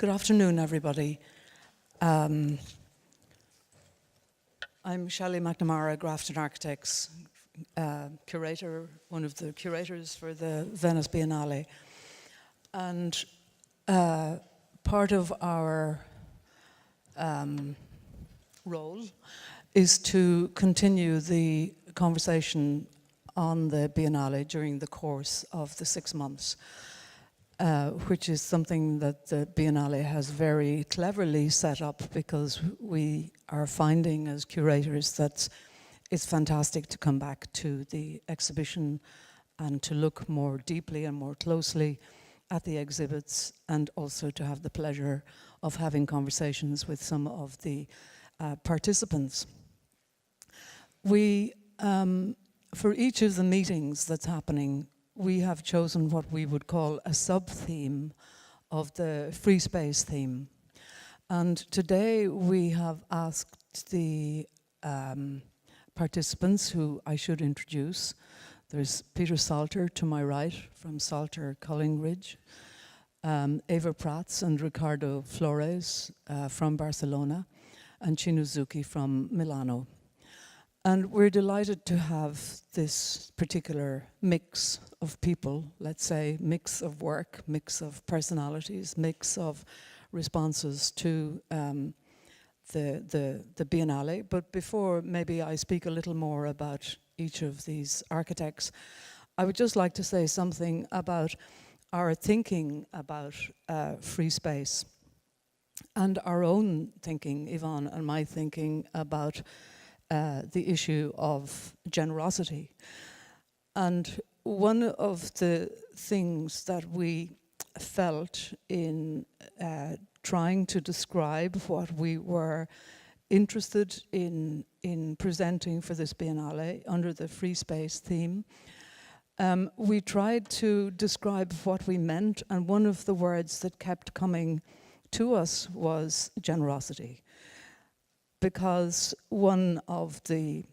Good afternoon, everybody. I'm Shelley McNamara, Grafton Architects, curator, one of the curators for the Venice Biennale. And part of our role is to continue the conversation on the Biennale during the course of the 6 months. Which is something that the Biennale has very cleverly set up, because we are finding as curators that it's fantastic to come back to the exhibition and to look more deeply and more closely at the exhibits, and also to have the pleasure of having conversations with some of the participants. We, for each of the meetings that's happening, we have chosen what we would call a sub-theme of the free space theme. And today we have asked the participants, who I should introduce. There's Peter Salter to my right from Salter Collingridge, Eva Prats and Ricardo Flores from Barcelona, and Cino Zucchi from Milano. And we're delighted to have this particular mix of people, let's say mix of work, mix of personalities, mix of responses to the Biennale. But before maybe I speak a little more about each of these architects, I would just like to say something about our thinking about free space, and our own thinking, Yvonne and my thinking about the issue of generosity. And one of the things that we felt in trying to describe what we were interested in presenting for this Biennale under the free space theme, we tried to describe what we meant, and one of the words that kept coming to us was generosity. Because one of the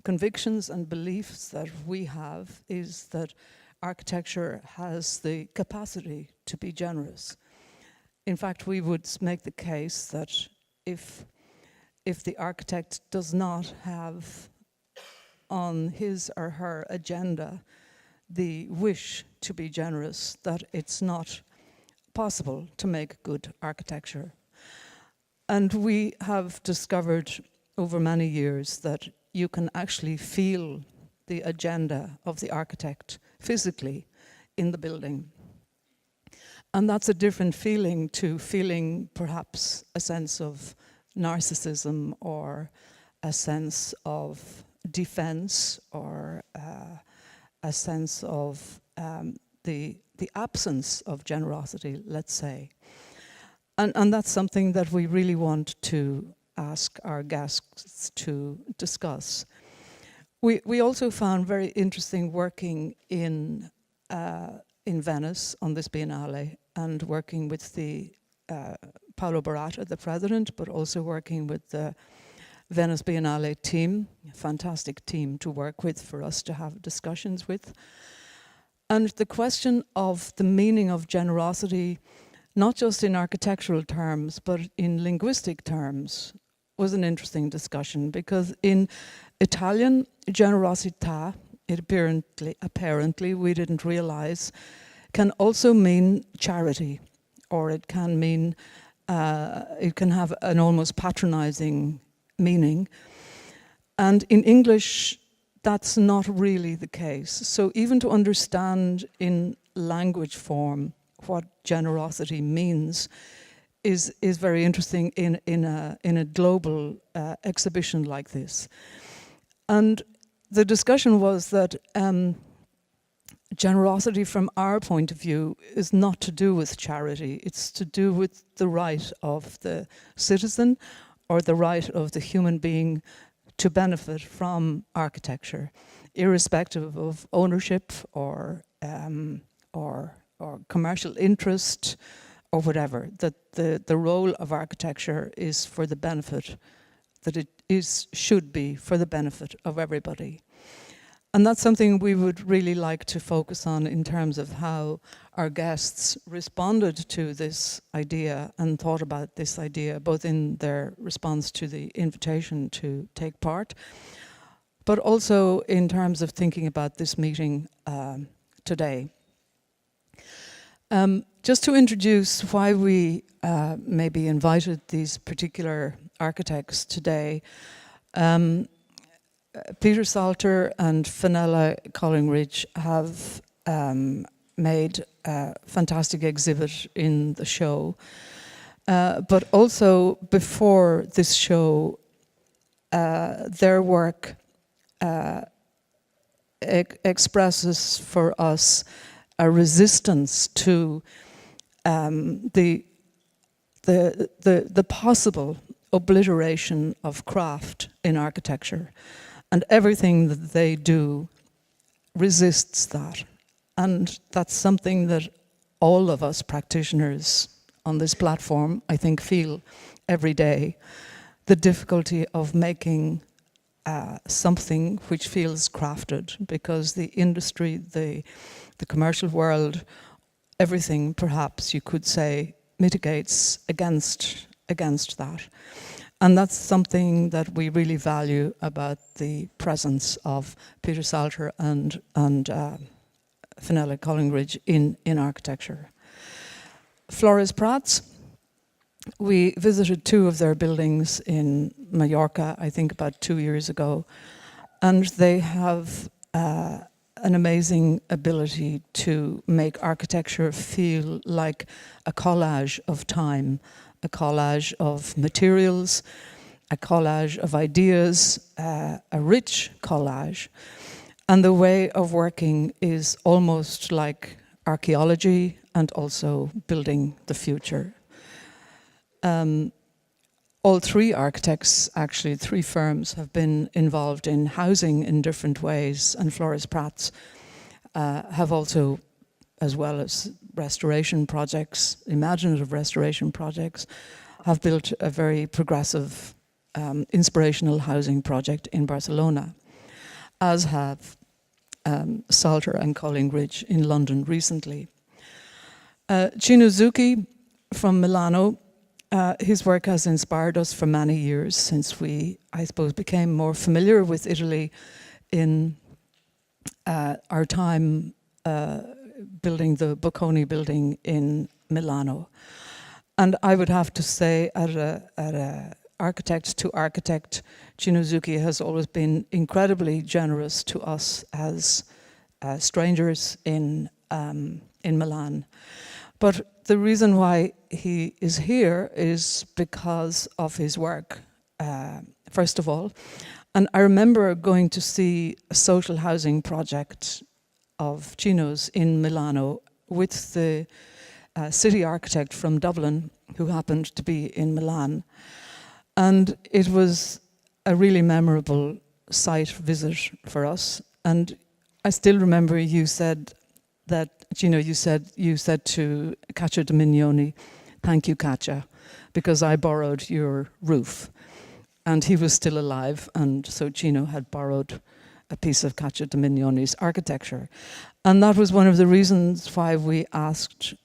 convictions and beliefs that we have is that architecture has the capacity to be generous. In fact, we would make the case that if the architect does not have on his or her agenda the wish to be generous, that it's not possible to make good architecture. And we have discovered over many years that you can actually feel the agenda of the architect physically in the building. And that's a different feeling to feeling perhaps a sense of narcissism, or a sense of defense, or a sense of the absence of generosity, let's say. And that's something that we really want to ask our guests to discuss. We also found very interesting working in Venice on this Biennale, and working with the Paolo Baratta, the president, but also working with the Venice Biennale team, a fantastic team to work with, for us to have discussions with. And the question of the meaning of generosity, not just in architectural terms, but in linguistic terms, was an interesting discussion, because in Italian, generosità, it apparently we didn't realize, can also mean charity, or it can mean, it can have an almost patronizing meaning. And in English, that's not really the case. So even to understand in language form what generosity means is very interesting in a global exhibition like this. And the discussion was that generosity from our point of view is not to do with charity, it's to do with the right of the citizen, or the right of the human being to benefit from architecture, irrespective of ownership or commercial interest or whatever. That the role of architecture is for the benefit, that it should be for the benefit of everybody. And that's something we would really like to focus on in terms of how our guests responded to this idea and thought about this idea, both in their response to the invitation to take part, but also in terms of thinking about this meeting today. Just to introduce why we maybe invited these particular architects today, Peter Salter and Fenella Collingridge have made a fantastic exhibit in the show. But also before this show, their work expresses for us a resistance to the possible obliteration of craft in architecture. And everything that they do resists that. And that's something that all of us practitioners on this platform, I think, feel every day. The difficulty of making something which feels crafted, because the industry, the commercial world, everything perhaps you could say mitigates against that. And that's something that we really value about the presence of Peter Salter and Fenella Collingridge in architecture. Flores Prats, we visited 2 of their buildings in Mallorca, I think about 2 years ago, and they have an amazing ability to make architecture feel like a collage of time, a collage of materials, a collage of ideas, a rich collage. And the way of working is almost like archaeology and also building the future. All 3 architects, actually 3 firms, have been involved in housing in different ways, and Flores Prats have also, as well as restoration projects, imaginative restoration projects, have built a very progressive, inspirational housing project in Barcelona, as have Salter and Collingridge in London recently. Cino Zucchi from Milano, his work has inspired us for many years since we, I suppose, became more familiar with Italy in our time building the Bocconi building in Milano. And I would have to say, at a architect to architect, Cino Zucchi has always been incredibly generous to us as strangers in Milan. But the reason why he is here is because of his work, first of all. And I remember going to see a social housing project of Cino's in Milano with the city architect from Dublin, who happened to be in Milan. And it was a really memorable site visit for us. And I still remember you said that, Cino, you said to Caccia de Mignoni, "Thank you, Caccia, because I borrowed your roof." And he was still alive, and so Cino had borrowed a piece of Caccia de Mignoni's architecture. And that was one of the reasons why we asked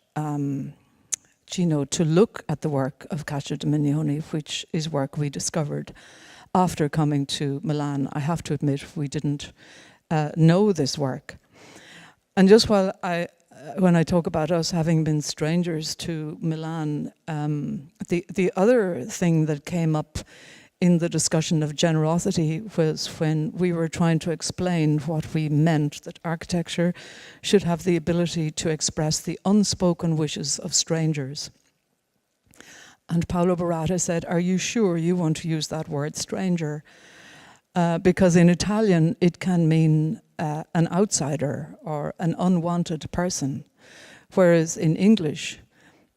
Cino to look at the work of Caccia de Mignoni, which is work we discovered after coming to Milan. I have to admit, we didn't know this work. And just when I talk about us having been strangers to Milan, the other thing that came up in the discussion of generosity was when we were trying to explain what we meant, that architecture should have the ability to express the unspoken wishes of strangers. And Paolo Barata said, "Are you sure you want to use that word, stranger?" Because in Italian it can mean an outsider or an unwanted person, whereas in English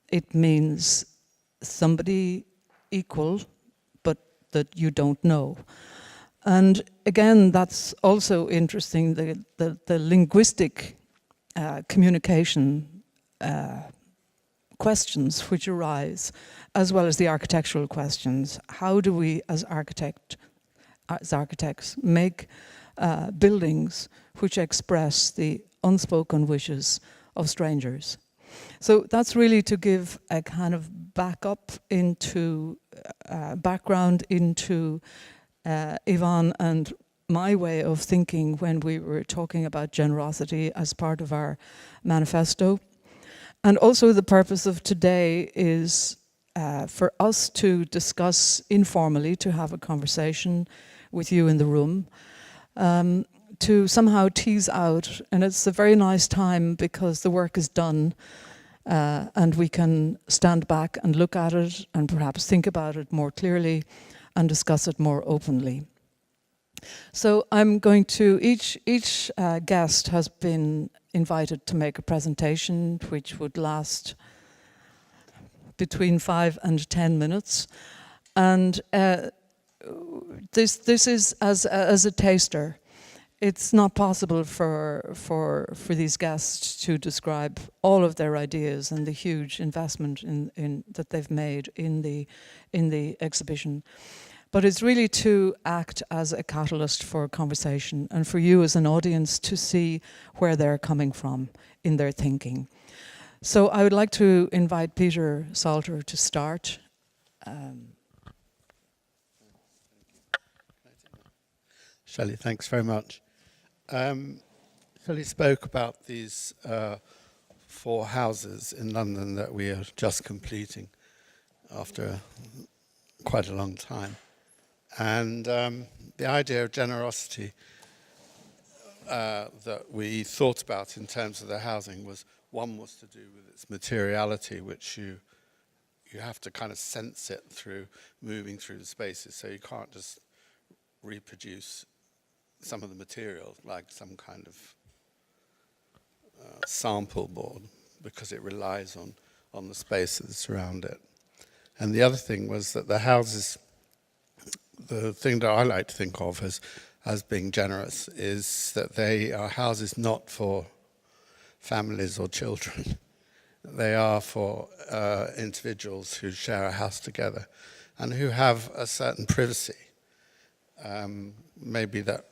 it means somebody equal but that you don't know. And again, that's also interesting, the linguistic communication questions which arise, as well as the architectural questions. How do we, as architects, make buildings which express the unspoken wishes of strangers. So that's really to give a kind of background into Yvonne and my way of thinking when we were talking about generosity as part of our manifesto. And also the purpose of today is for us to discuss informally, to have a conversation with you in the room, to somehow tease out, and it's a very nice time because the work is done and we can stand back and look at it and perhaps think about it more clearly and discuss it more openly. So I'm going to, each guest has been invited to make a presentation which would last between 5 and 10 minutes. And this is as a taster. It's not possible for these guests to describe all of their ideas and the huge investment in that they've made in the exhibition. But it's really to act as a catalyst for conversation and for you as an audience to see where they're coming from in their thinking. So I would like to invite Peter Salter to start. Shelley, thanks very much. Shelley spoke about these 4 houses in London that we are just completing after quite a long time. And the idea of generosity that we thought about in terms of the housing was to do with its materiality, which you have to kind of sense it through moving through the spaces, so you can't just reproduce some of the materials like some kind of sample board, because it relies on the spaces around it. And the other thing was that the houses, the thing that I like to think of as being generous is that they are houses not for families or children. They are for individuals who share a house together and who have a certain privacy. Maybe that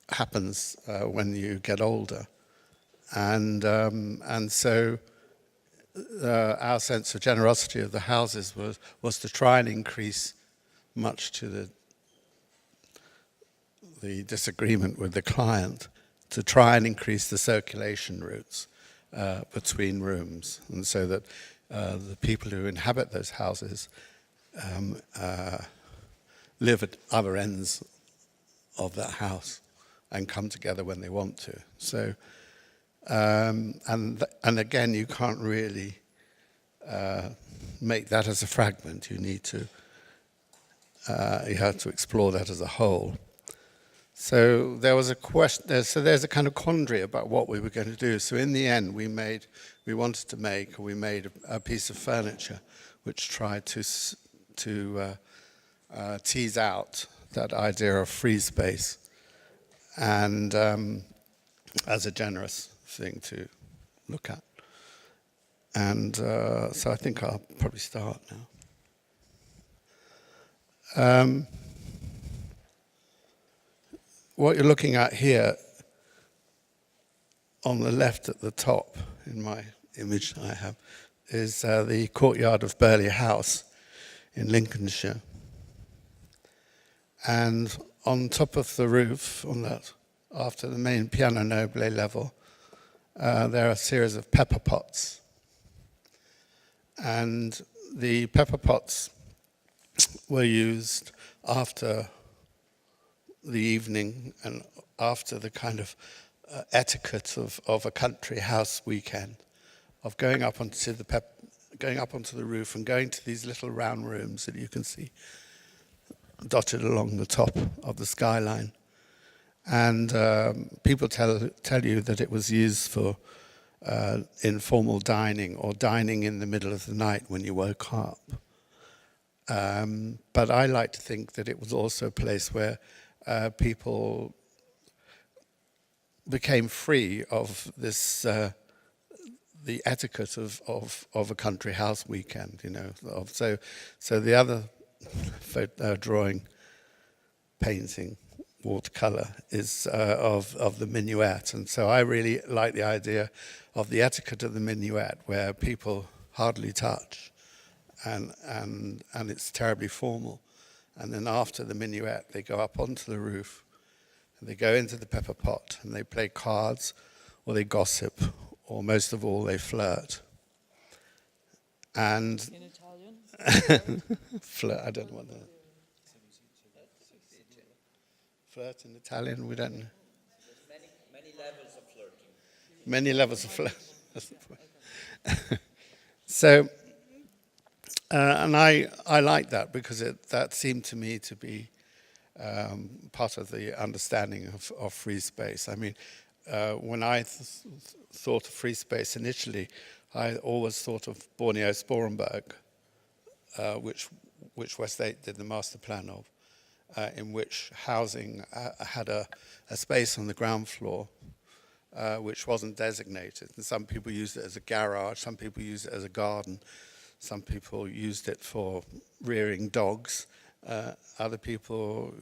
happens when you get older. And so our sense of generosity of the houses was to try and increase, much to the disagreement with the client, to try and increase the circulation routes between rooms, and so that the people who inhabit those houses live at other ends of that house and come together when they want to. So, and again, you can't really make that as a fragment. You need to, you have to explore that as a whole. So there was a question. So there's a kind of quandary about what we were going to do. So in the end, we made a piece of furniture which tried to tease out that idea of free space, and as a generous thing to look at. And so I think I'll probably start now. What you're looking at here on the left at the top in my image I have is the courtyard of Burley House in Lincolnshire. And on top of the roof, on that, after the main piano nobile level, there are a series of pepper pots. And the pepper pots were used after the evening and after the kind of etiquette of a country house weekend, of going up onto the roof and going to these little round rooms that you can see dotted along the top of the skyline. And people tell you that it was used for informal dining or dining in the middle of the night when you woke up. But I like to think that it was also a place where people became free of this, the etiquette of a country house weekend, you know. So the other drawing, painting, watercolor is of the minuet. And so I really like the idea of the etiquette of the minuet, where people hardly touch, and it's terribly formal. And then after the minuet, they go up onto the roof, and they go into the pepper pot, and they play cards, or they gossip, or most of all, they flirt. And In Italian? flirt, I don't know what that. Flirt in Italian, we don't know. There's many levels of flirting. Many levels of flirt. So, and I like that, because that seemed to me to be part of the understanding of free space. I mean, when I thought of free space initially, I always thought of Borneo-Sporenberg, which Westlake did the master plan of, in which housing had a space on the ground floor which wasn't designated. And some people used it as a garage, some people used it as a garden, some people used it for rearing dogs, other people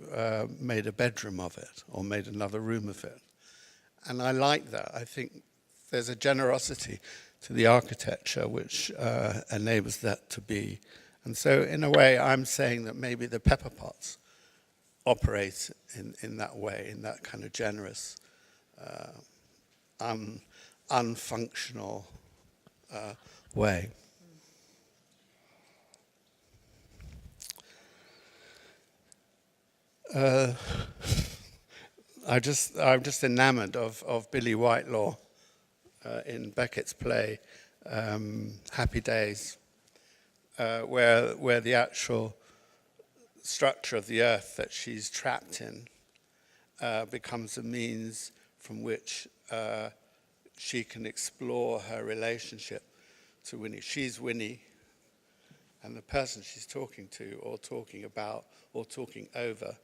made a bedroom of it or made another room of it. And I like that. I think there's a generosity to the architecture which enables that to be. And so in a way, I'm saying that maybe the pepper pots operate in that way, in that kind of generous, unfunctional way. I'm just enamored of Billy Whitelaw in Beckett's play Happy Days, where the actual structure of the earth that she's trapped in becomes a means from which she can explore her relationship to Winnie. She's Winnie, and the person she's talking to or talking about or talking over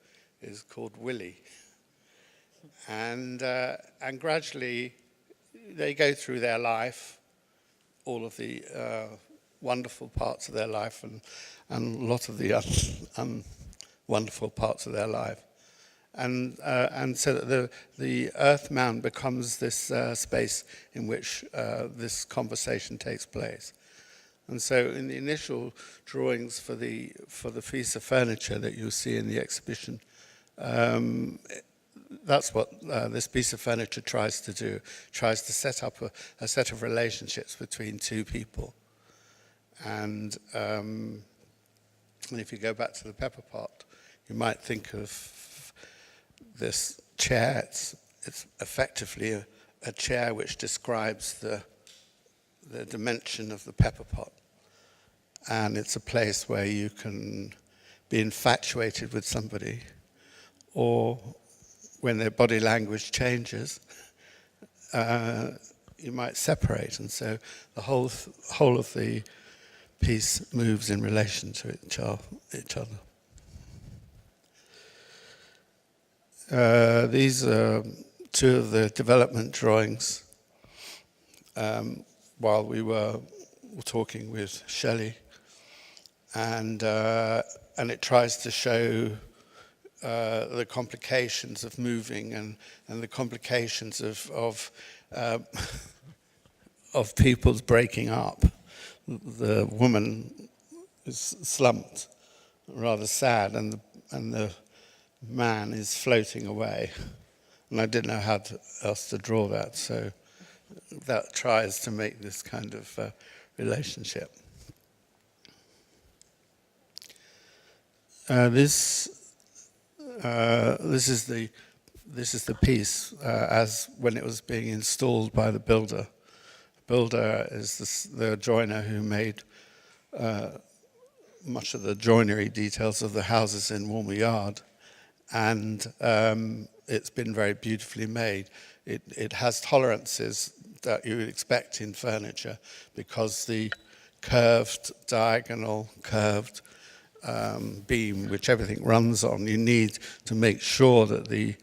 is called Willie. And gradually they go through their life, all of the wonderful parts of their life and a lot of the unwonderful parts of their life. And so that the earth mound becomes this space in which this conversation takes place. And so in the initial drawings for the piece of furniture that you'll see in the exhibition, that's what this piece of furniture tries to do, tries to set up a set of relationships between two people. And if you go back to the pepper pot, you might think of this chair. It's effectively a chair which describes the dimension of the pepper pot. And it's a place where you can be infatuated with somebody, or when their body language changes, you might separate. And so the whole of the piece moves in relation to each other. These are two of the development drawings while we were talking with Shelley, and it tries to show the complications of moving and the complications of people's breaking up. The woman is slumped, rather sad, and the man is floating away. And I didn't know how else to draw that, so that tries to make this kind of relationship. This is the piece as when it was being installed by the builder. The builder is the joiner who made much of the joinery details of the houses in Walmer Yard, and it's been very beautifully made. It has tolerances that you would expect in furniture, because the diagonal curved beam which everything runs on, you need to make sure that the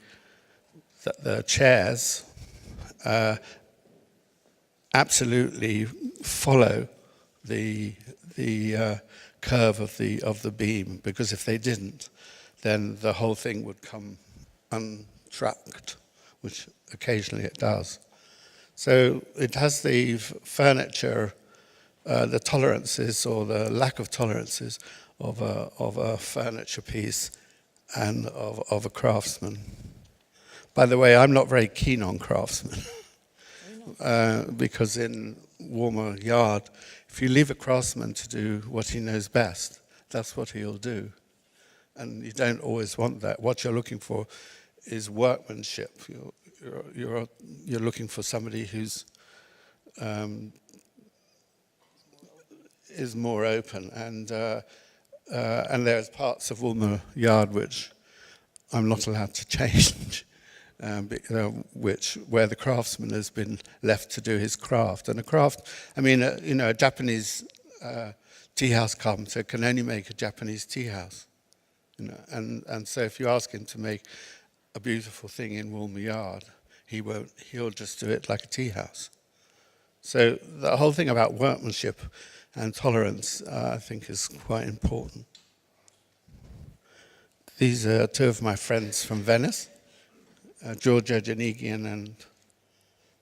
chairs absolutely follow the curve of the beam, because if they didn't, then the whole thing would come untracked, which occasionally it does. So it has the furniture, the tolerances or the lack of tolerances of a furniture piece and of a craftsman. By the way, I'm not very keen on craftsmen because in warmer yard, if you leave a craftsman to do what he knows best, that's what he'll do. And you don't always want that. What you're looking for is workmanship. You're looking for somebody who's is more open, and there's parts of Woolmer Yard which I'm not allowed to change, where the craftsman has been left to do his craft. And a craft, I mean, a Japanese tea house carpenter can only make a Japanese tea house. And so if you ask him to make a beautiful thing in Woolmer Yard, he won't. He'll just do it like a tea house. So the whole thing about workmanship and tolerance, I think, is quite important. These are two of my friends from Venice, Giorgio Janigian and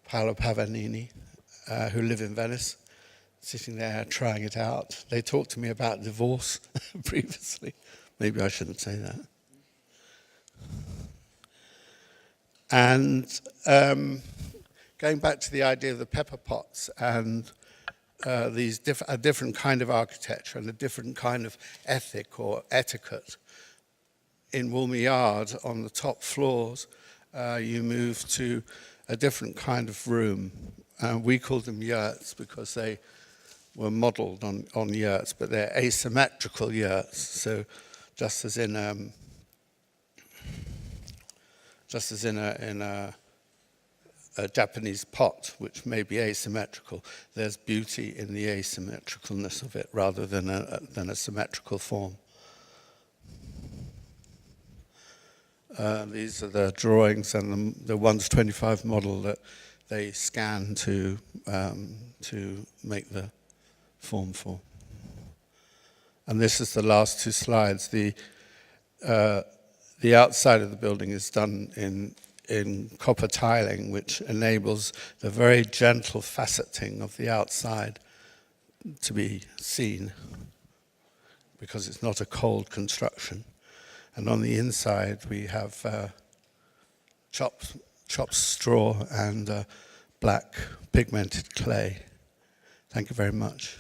Paolo Pavanini, who live in Venice, sitting there trying it out. They talked to me about divorce previously. Maybe I shouldn't say that. And going back to the idea of the pepper pots and a different kind of architecture and a different kind of ethic or etiquette. In Woolmer Yard, on the top floors, you move to a different kind of room. We call them yurts because they were modelled on yurts, but they're asymmetrical yurts. So just as in a Japanese pot, which may be asymmetrical, there's beauty in the asymmetricalness of it rather than a symmetrical form. These are the drawings and the 1:25 model that they scan to make the form for. And this is the last two slides. The outside of the building is done in copper tiling, which enables the very gentle faceting of the outside to be seen because it's not a cold construction. And on the inside, we have chopped straw and black pigmented clay. Thank you very much.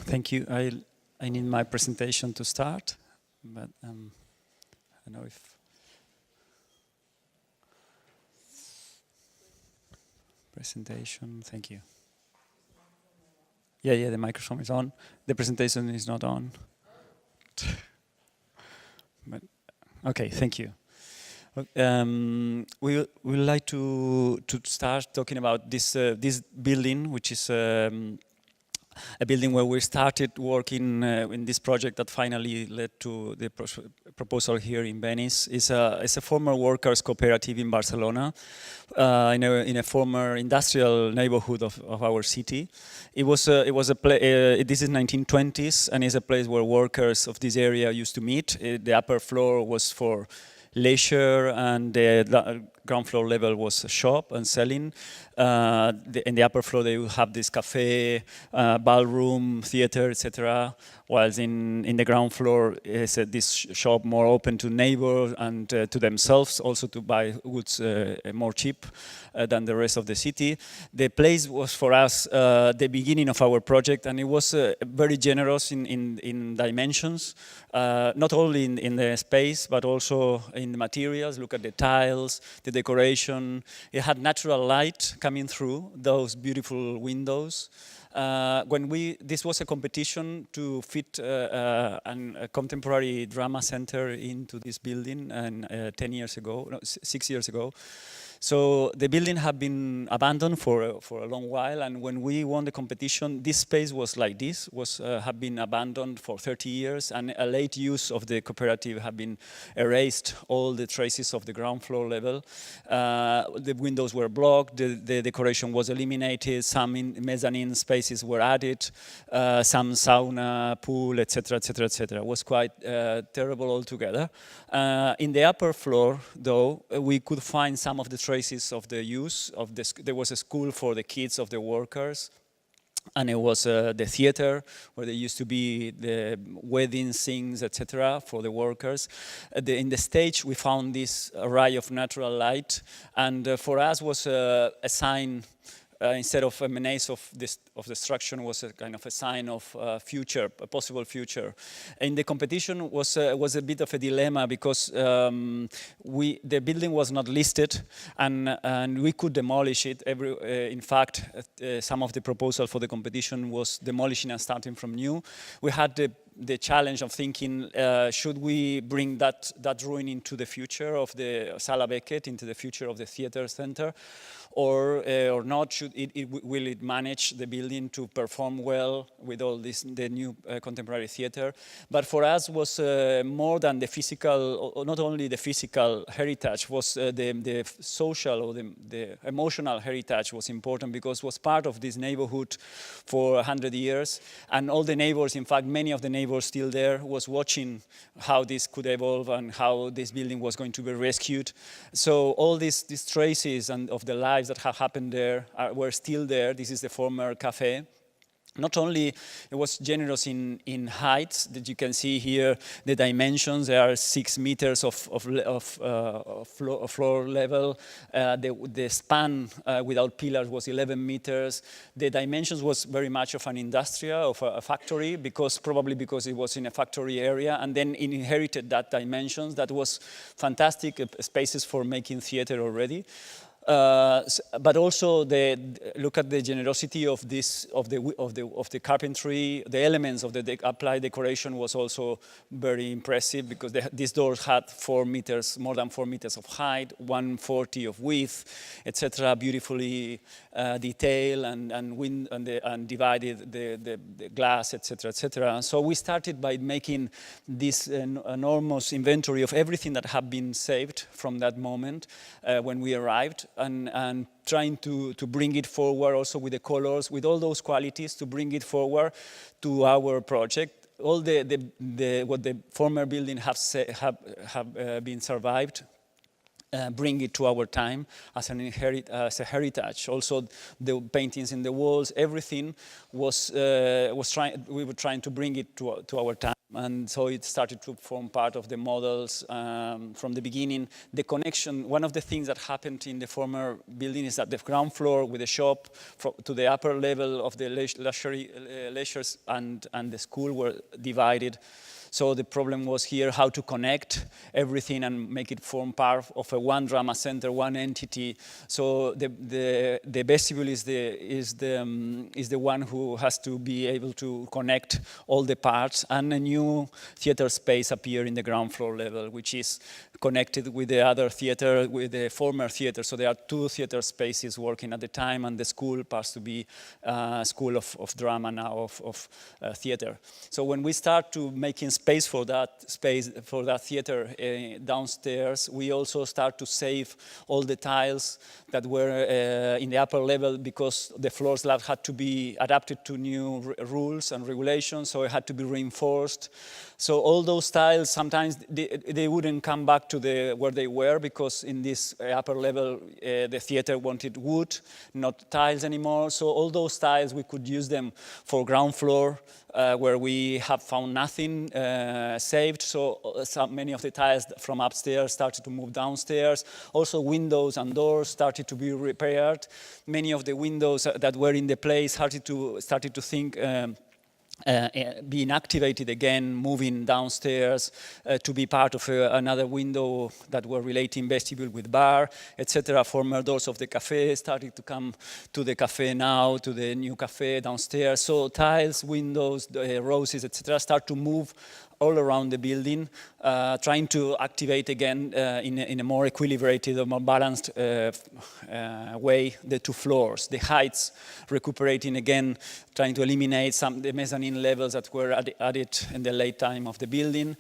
Thank you. I need my presentation to start, but I don't know if... Presentation, thank you. Yeah, the microphone is on. The presentation is not on. But, okay, thank you. We would like to start talking about this building, which is a building where we started working in this project that finally led to the proposal here in Venice. It's a former workers' cooperative in Barcelona, in a former industrial neighborhood of our city. It was a place. This is 1920s, and it's a place where workers of this area used to meet. The upper floor was for leisure, and the ground floor level was a shop and selling. In the upper floor, they would have this cafe, ballroom, theater, etc. Whilst in the ground floor is this shop more open to neighbors and to themselves, also to buy goods more cheap than the rest of the city. The place was for us the beginning of our project, and it was very generous in dimensions, not only in the space, but also in the materials. Look at the tiles, the decoration. It had natural light coming through those beautiful windows. This was a competition to fit a contemporary drama center into this building, and 6 years ago. So the building had been abandoned for a long while, and when we won the competition, this space was like this, had been abandoned for 30 years, and a late use of the cooperative had been erased all the traces of the ground floor level. The windows were blocked, the decoration was eliminated, some mezzanine spaces were added, some sauna, pool, etc., etc., etc. It was quite terrible altogether. In the upper floor, though, we could find some of the traces of the use of this. There was a school for the kids of the workers, and it was the theater where there used to be the wedding scenes, etc., for the workers. In the stage, we found this array of natural light, and for us was a sign. Instead of a menace of destruction, was a kind of a sign of future, a possible future. In the competition was a bit of a dilemma because the building was not listed, and we could demolish it. In fact, some of the proposal for the competition was demolishing and starting from new. We had the challenge of thinking, should we bring that ruin into the future of the Sala Beckett, into the future of the theater center, or not? Will it manage the building to perform well with all this, the new contemporary theater? But for us was more than the physical, or not only the physical heritage, was the social or the emotional heritage was important, because it was part of this neighborhood for 100 years, and all the neighbors, in fact, many of the neighbors still there, was watching how this could evolve and how this building was going to be rescued. So all these traces and of the lives that have happened there were still there. This is the former cafe. Not only it was generous in heights, that you can see here the dimensions. There are 6 meters of floor level. The span without pillars was 11 meters. The dimensions was very much of an industrial, of a factory, probably because it was in a factory area, and then it inherited that dimensions. That was fantastic spaces for making theater already. But also look at the generosity of the carpentry. The elements of the applied decoration was also very impressive, because these doors had 4 meters, more than 4 meters of height, 140 of width, etc. Beautifully detailed and divided the glass, etc., etc. So we started by making this enormous inventory of everything that had been saved from that moment when we arrived. And trying to bring it forward also with the colors, with all those qualities, to bring it forward to our project. All what the former building have been survived, bring it to our time as a heritage. Also, the paintings in the walls, everything we were trying to bring it to our time. And so it started to form part of the models from the beginning. The connection, one of the things that happened in the former building is that the ground floor with the shop to the upper level of the leisures and the school were divided. So the problem was here how to connect everything and make it form part of a one drama center, one entity. So the vestibule is the one who has to be able to connect all the parts, and a new theater space appear in the ground floor level, which is connected with the other theater, with the former theater. So there are 2 theater spaces working at the time, and the school passed to be a school of drama now, of theater. So when we start to making space for that theater downstairs, we also start to save all the tiles that were in the upper level, because the floor slab had to be adapted to new rules and regulations, so it had to be reinforced. So all those tiles, sometimes they wouldn't come back to where they were, because in this upper level, the theater wanted wood, not tiles anymore. So all those tiles, we could use them for ground floor, where we have found nothing saved. So many of the tiles from upstairs started to move downstairs. Also windows and doors started to be repaired. Many of the windows that were in the place started to think being activated again, moving downstairs to be part of another window that were relating vestibule with bar, etc. Former doors of the cafe started to come to the cafe now, to the new cafe downstairs. So tiles, windows, roses, etc. start to move all around the building, trying to activate again in a more equilibrated or more balanced way the two floors. The heights recuperating again, trying to eliminate the mezzanine levels that were added in the late time of the building,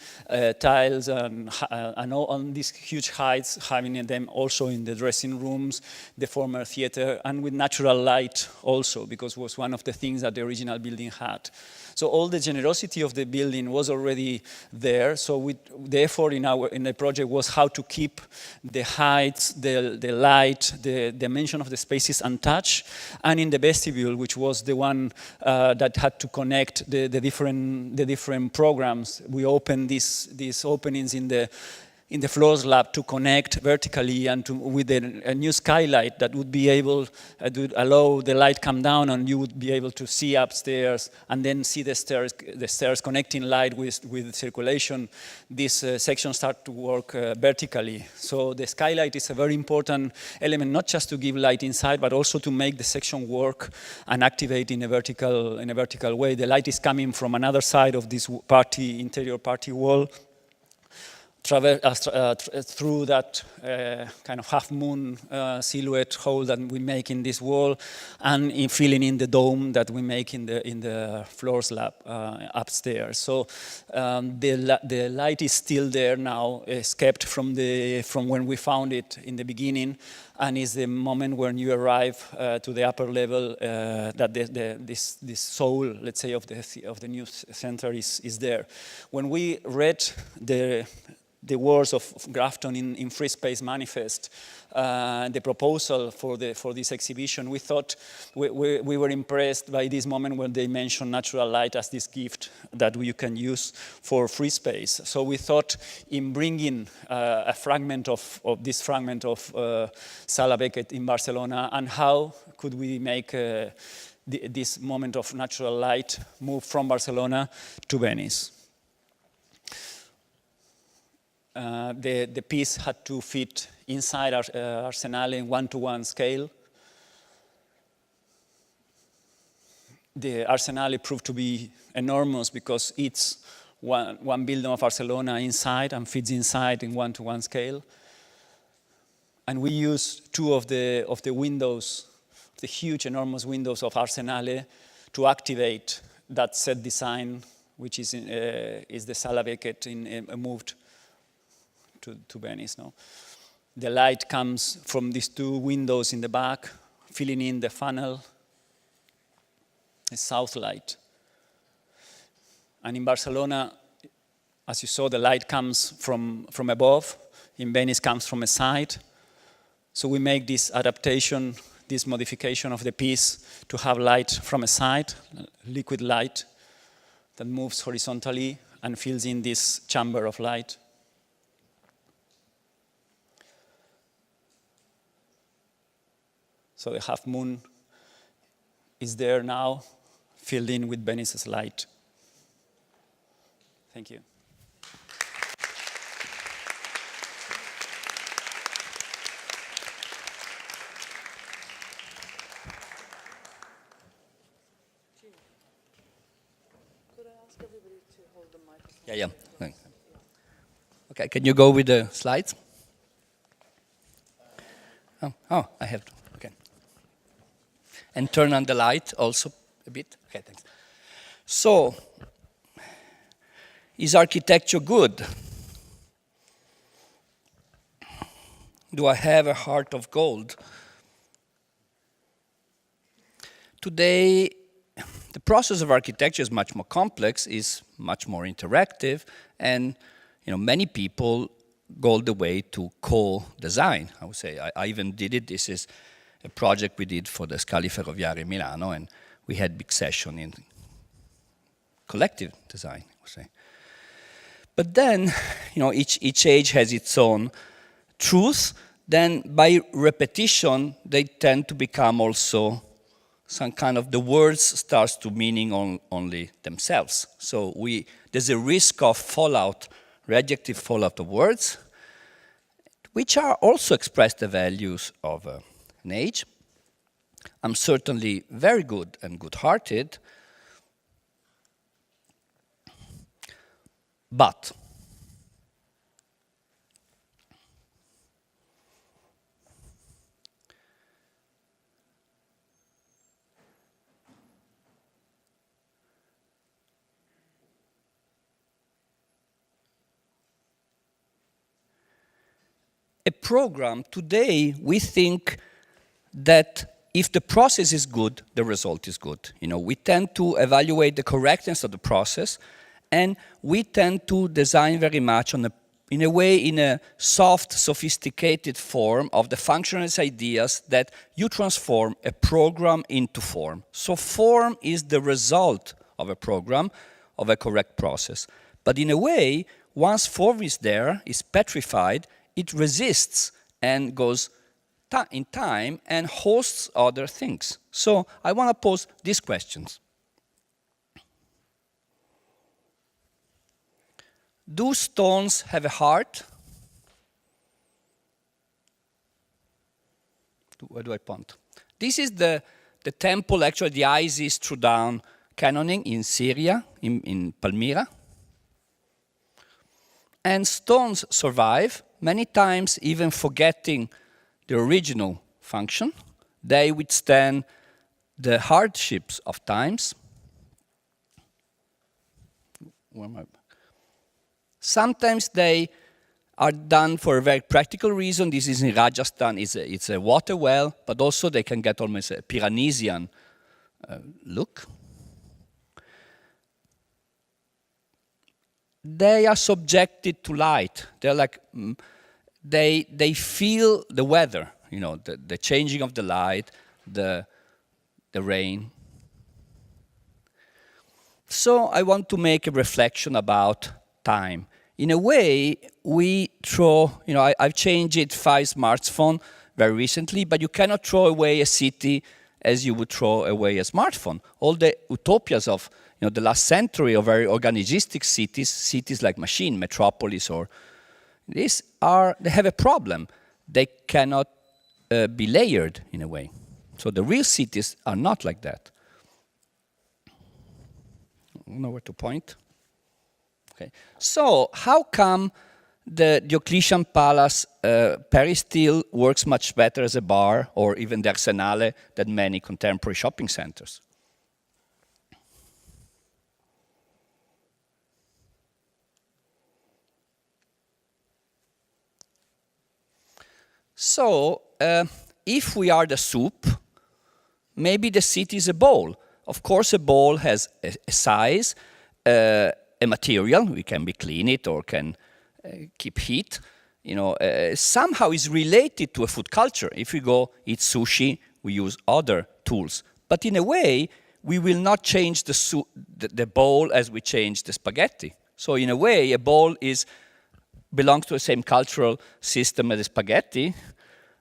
tiles and on these huge heights, having them also in the dressing rooms, the former theater, and with natural light also, because it was one of the things that the original building had. So all the generosity of the building was already there. So the effort in the project was how to keep the heights, the light, the dimension of the spaces untouched. And in the vestibule, which was the one that had to connect the different programs, we opened these openings in the floor slab to connect vertically and with a new skylight that would be able to allow the light come down, and you would be able to see upstairs and then see the stairs connecting light with circulation. This section start to work vertically. So the skylight is a very important element, not just to give light inside, but also to make the section work and activate in a vertical way. The light is coming from another side of this interior party wall, through that kind of half-moon silhouette hole that we make in this wall, and filling in the dome that we make in the floor slab upstairs. So the light is still there now, it's kept from when we found it in the beginning, and is the moment when you arrive to the upper level that this soul, let's say, of the new center is there. When we read the words of Grafton in Free Space Manifest, the proposal for this exhibition, we thought we were impressed by this moment when they mentioned natural light as this gift that you can use for free space. So we thought in bringing a fragment of Sala Beckett in Barcelona, and how could we make this moment of natural light move from Barcelona to Venice. The piece had to fit inside Arsenale in 1-to-1 scale. The Arsenale proved to be enormous because it's one building of Barcelona inside and fits inside in 1-to-1 scale. And we used two of the windows, the huge, enormous windows of Arsenale, to activate that set design, which is the Sala Beckett moved to Venice. No? The light comes from these two windows in the back, filling in the funnel, a south light. And in Barcelona, as you saw, the light comes from above. In Venice, comes from a side. So we make this adaptation, this modification of the piece to have light from a side, liquid light that moves horizontally and fills in this chamber of light. So the half moon is there now, filled in with Venice's light. Thank you. Could I ask everybody to hold the microphone? Yeah. Thanks. Okay, can you go with the slides? Oh, I have to. Okay. And turn on the light also a bit. Okay, thanks. So, is architecture good? Do I have a heart of gold? Today, the process of architecture is much more complex, is much more interactive, and many people go the way to co-design, I would say. I even did it. This is a project we did for the Scali Ferroviari in Milano, and we had big session in collective design, I would say. But then, each age has its own truth. Then by repetition, they tend to become also some kind of the words starts to meaning only themselves. So there's a risk of fallout, rejective fallout of words, which are also express the values of an age. I'm certainly very good and good-hearted, but a program, today we think that if the process is good, the result is good. You know, we tend to evaluate the correctness of the process, and we tend to design very much in a soft, sophisticated form of the functionalist ideas that you transform a program into form. So form is the result of a program, of a correct process. But in a way, once form is there, is petrified, it resists and goes in time and hosts other things. So I want to pose these questions. Do stones have a heart? Where do I point? This is the temple, actually the Isis threw down canoning in Syria, in Palmyra. And stones survive, many times even forgetting the original function. They withstand the hardships of times. Where am I? Sometimes they are done for a very practical reason. This is in Rajasthan, it's a water well, but also they can get almost a Piranesian look. They are subjected to light. They're like, they feel the weather, you know, the changing of the light, the rain. So I want to make a reflection about time. In a way, we throw, you know, I've changed it 5 smartphones very recently, but you cannot throw away a city as you would throw away a smartphone. All the utopias of, you know, the last century of very organistic cities like machine, metropolis, or they have a problem. They cannot be layered in a way. So the real cities are not like that. I don't know where to point. Okay. So how come the Diocletian Palace peristyle works much better as a bar, or even the Arsenale, than many contemporary shopping centers? So, if we are the soup, maybe the city is a bowl. Of course, a bowl has a size, a material. We can clean it or can keep heat. You know, somehow is related to a food culture. If we go eat sushi, we use other tools. But in a way, we will not change the bowl as we change the spaghetti. So in a way, a bowl belongs to the same cultural system as the spaghetti,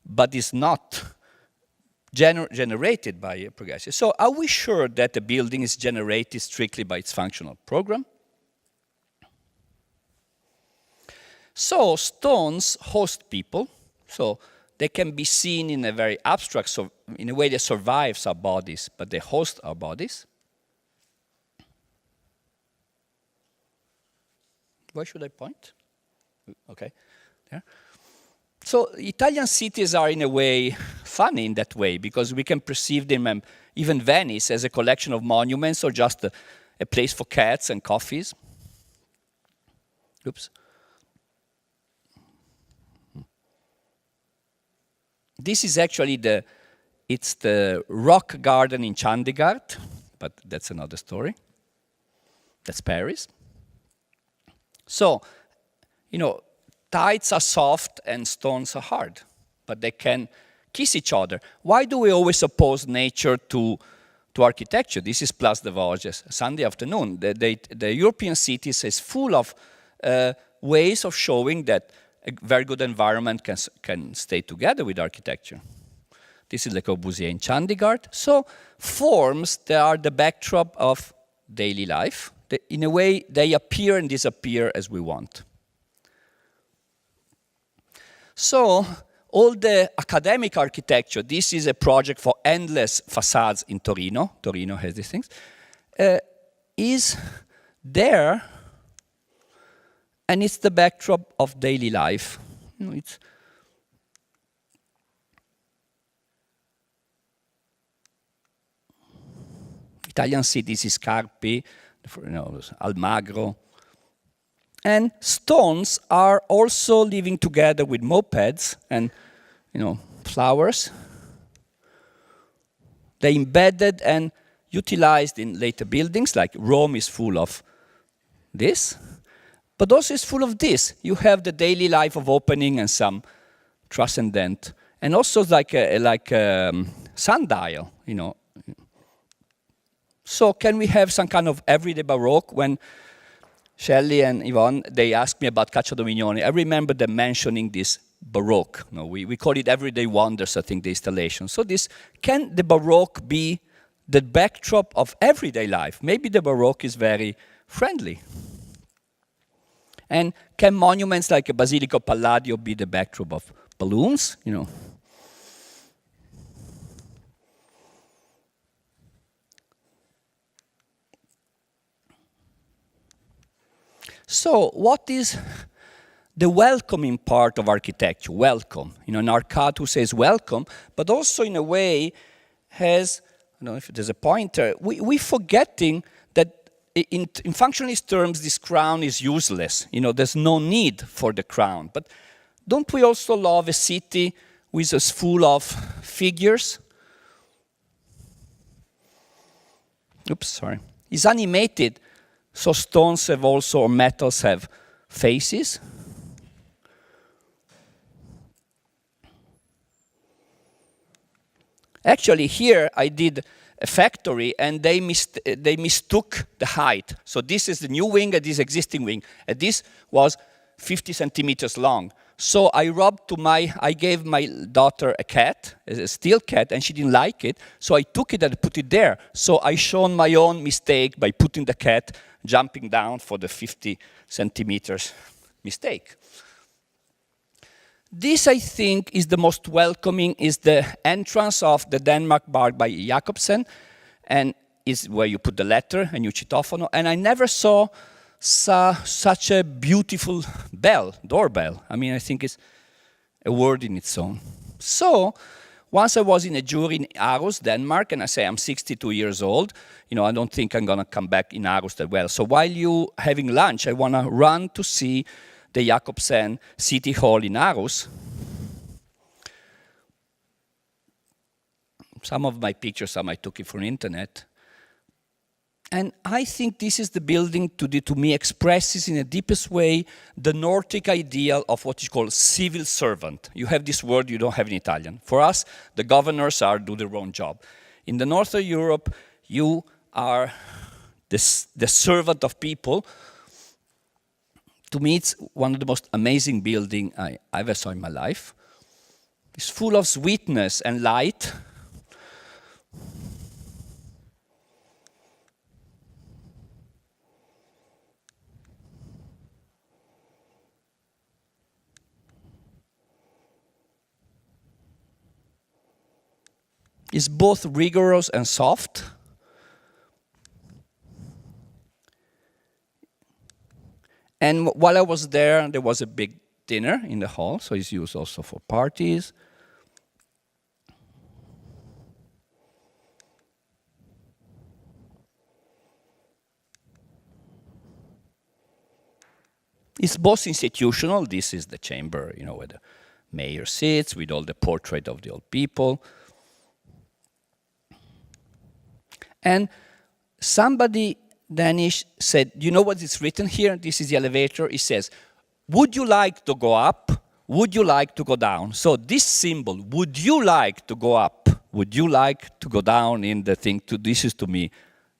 but is not generated by a progressive. So are we sure that the building is generated strictly by its functional program? So stones host people, so they can be seen in a very abstract, so in a way they survive our bodies, but they host our bodies. Where should I point? Okay, there. So Italian cities are in a way funny in that way, because we can perceive them, even Venice, as a collection of monuments or just a place for cats and coffees. Oops. This is actually it's the rock garden in Chandigarh, but that's another story. That's Paris. So, you know, tides are soft and stones are hard, but they can kiss each other. Why do we always oppose nature to architecture? This is Place des Vosges, Sunday afternoon. The European cities is full of ways of showing that a very good environment can stay together with architecture. This is Le Corbusier in Chandigarh. So forms, they are the backdrop of daily life. In a way, they appear and disappear as we want. So all the academic architecture, this is a project for endless facades in Torino. Torino has these things. Is there, and it's the backdrop of daily life. It's Italian cities, Scarpi, Almagro. And stones are also living together with mopeds and, flowers. They embedded and utilized in later buildings, like Rome is full of this, but also is full of this. You have the daily life of opening and some transcendent, and also like a sundial, So can we have some kind of everyday Baroque? When Shelley and Yvonne, they asked me about Caccia Domignone, I remember them mentioning this Baroque. We call it everyday wonders, I think, the installation. So can the Baroque be the backdrop of everyday life? Maybe the Baroque is very friendly. And can monuments like a Basilica Palladio be the backdrop of balloons? So what is the welcoming part of architecture? Welcome. An arcade who says welcome, but also in a way has, I don't know if there's a pointer, we're forgetting that in functionalist terms this crown is useless. There's no need for the crown. But don't we also love a city which is full of figures? Oops, sorry. It's animated. So stones have also, or metals have faces. Actually, here I did a factory, and they mistook the height. So this is the new wing and this existing wing. And this was 50 centimeters long. So I gave my daughter a cat, a steel cat, and she didn't like it. So I took it and put it there. So I shown my own mistake by putting the cat jumping down for the 50 centimeters mistake. This, I think, is the most welcoming, is the entrance of the Denmark bar by Jacobsen, and is where you put the letter and you citofono. And I never saw such a beautiful doorbell. I think it's a word in its own. So, once I was in a jury in Aarhus, Denmark, and I say I'm 62 years old. I don't think I'm going to come back in Aarhus that well. So while you having lunch, I want to run to see the Jacobsen City Hall in Aarhus. Some of my pictures, I took it from the internet. And I think this is the building to me expresses in the deepest way the Nordic ideal of what is called civil servant. You have this word you don't have in Italian. For us, the governors do their own job. In the north of Europe, you are the servant of people. To me, it's one of the most amazing buildings I ever saw in my life. It's full of sweetness and light. It's both rigorous and soft. And while I was there was a big dinner in the hall, so it's used also for parties. It's both institutional. This is the chamber, where the mayor sits with all the portrait of the old people. And somebody Danish said, you know what is written here? This is the elevator. It says, would you like to go up? Would you like to go down? So this symbol, would you like to go up? Would you like to go down in the thing? This is to me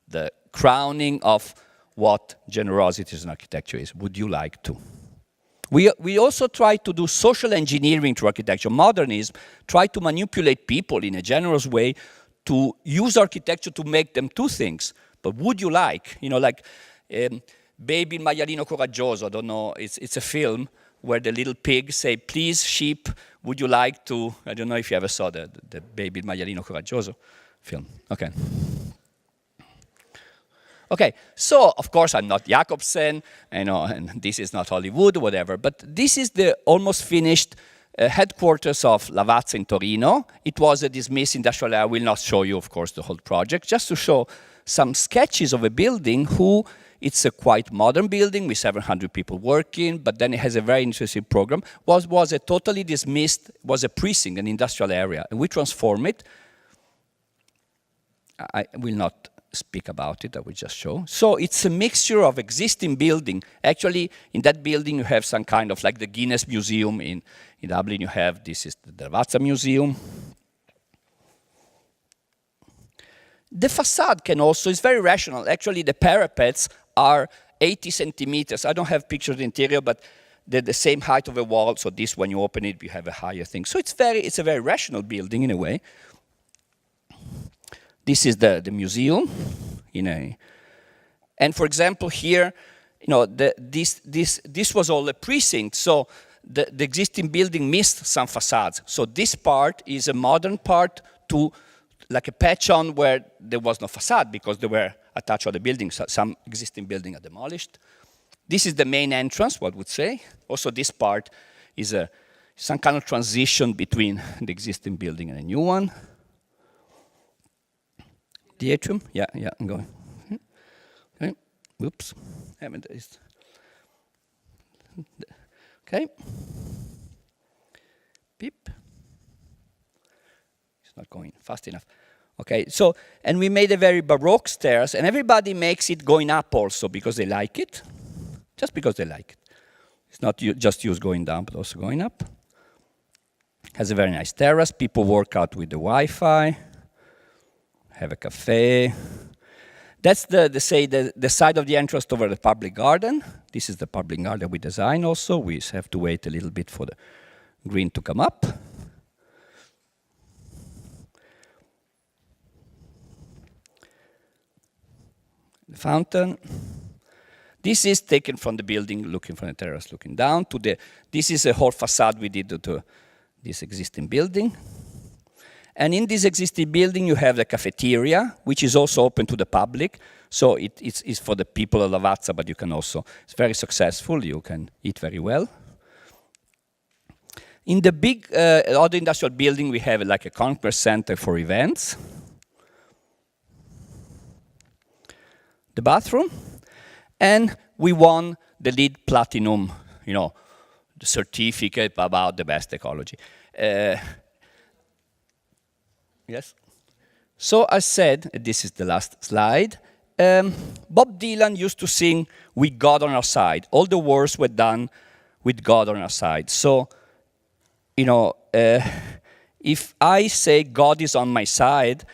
the crowning of what generosity as an architecture is. Would you like to? We also try to do social engineering to architecture. Modernism try to manipulate people in a generous way to use architecture to make them two things. But would you like, like Baby il maialino coraggioso, I don't know, it's a film where the little pig say, please sheep, would you like to, I don't know if you ever saw the Baby il maialino coraggioso film. Okay. Okay, so of course I'm not Jacobsen, and this is not Hollywood, whatever, but this is the almost finished headquarters of Lavazza in Torino. It was a dismissed industrial area. I will not show you, of course, the whole project, just to show some sketches of a building it's a quite modern building with 700 people working, but then it has a very interesting program. Was a totally dismissed, was a precinct, an industrial area, and we transform it. I will not speak about it, I will just show. So it's a mixture of existing building. Actually, in that building you have some kind of, like the Guinness Museum in Dublin, you have, this is the Lavazza Museum. The facade can also, it's very rational. Actually, the parapets are 80 centimeters. I don't have pictures of the interior, but they're the same height of a wall, so this, when you open it, you have a higher thing. So it's a very rational building in a way. This is the museum, and for example here, this was all a precinct, so the existing building missed some facades. So this part is a modern part to like a patch on where there was no facade because they were attached to the building, so some existing building are demolished. This is the main entrance, one would say. Also this part is some kind of transition between the existing building and a new one. The atrium? Yeah, I'm going. Okay, whoops. Okay. Beep. It's not going fast enough. Okay, so, and we made a very Baroque stairs, and everybody makes it going up also because they like it. Just because they like it. It's not just used going down, but also going up. Has a very nice terrace. People work out with the Wi-Fi. Have a cafe. That's the side of the entrance over the public garden. This is the public garden we design also. We have to wait a little bit for the green to come up. The fountain. This is taken from the building, looking from the terrace, looking down to this is a whole facade we did to this existing building. And in this existing building, you have the cafeteria, which is also open to the public. So it's for the people of Lavazza, but you can also, it's very successful. You can eat very well. In the big other industrial building, we have like a congress center for events. The bathroom. And we won the LEED Platinum, the certificate about the best ecology. Yes. So I said, this is the last slide, Bob Dylan used to sing, "With God on our side." All the wars were done with God on our side. So, if I say God is on my side,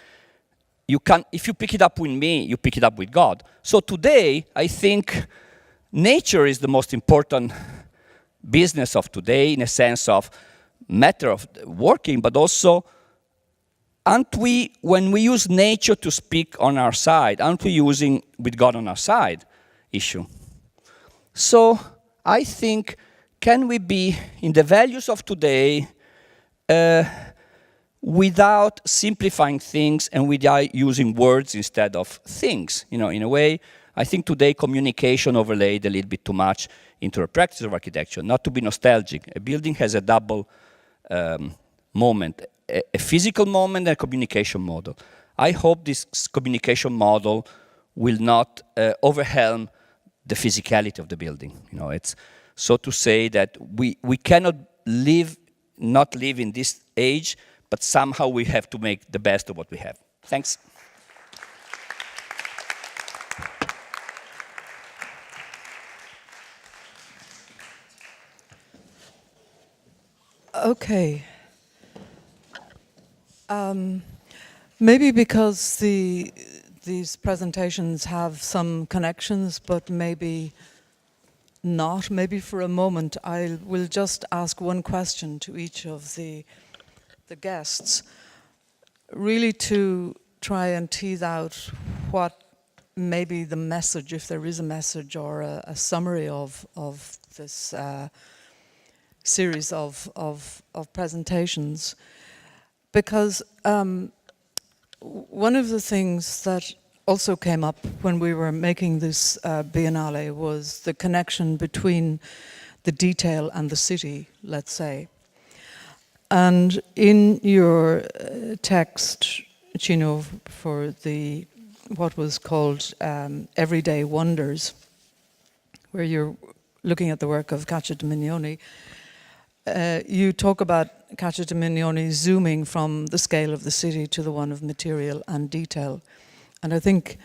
if you pick it up with me, you pick it up with God. So today, I think nature is the most important business of today in a sense of matter of working, but also aren't we, when we use nature to speak on our side, aren't we using with God on our side issue? So I think, can we be in the values of today without simplifying things and without using words instead of things? In a way, I think today communication overlaid a little bit too much into the practice of architecture. Not to be nostalgic, a building has a double moment. A physical moment and a communication model. I hope this communication model will not overwhelm the physicality of the building. It's so to say that we cannot not live in this age, but somehow we have to make the best of what we have. Thanks. Okay. Maybe because these presentations have some connections, but maybe not, maybe for a moment, I will just ask one question to each of the guests, really to try and tease out what maybe the message, if there is a message or a summary of this series of presentations. Because one of the things that also came up when we were making this Biennale was the connection between the detail and the city, let's say. And in your text, Cino, for what was called Everyday Wonders, where you're looking at the work of Cacciatore, you talk about Cacciatore zooming from the scale of the city to the one of material and detail. And I think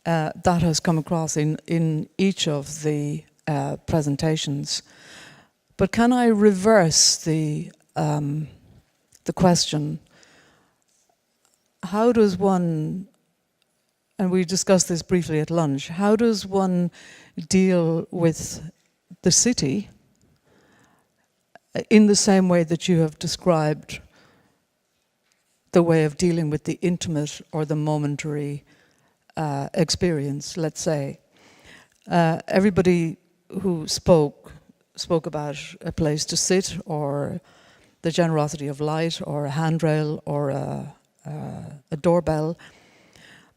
that has come across in each of the presentations. But can I reverse the question? How does one, and we discussed this briefly at lunch, how does one deal with the city in the same way that you have described the way of dealing with the intimate or the momentary experience, let's say? Everybody who spoke about a place to sit, or the generosity of light, or a handrail, or a doorbell.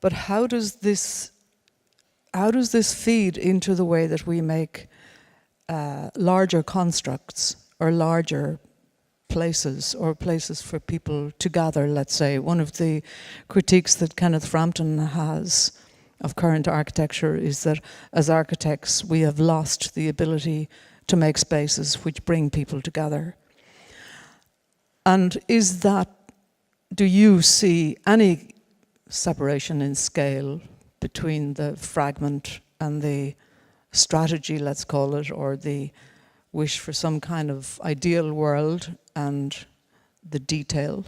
But how does this feed into the way that we make larger constructs or larger places, or places for people to gather, let's say? One of the critiques that Kenneth Frampton has of current architecture is that as architects we have lost the ability to make spaces which bring people together. And do you see any separation in scale between the fragment and the strategy, let's call it, or the wish for some kind of ideal world and the detail?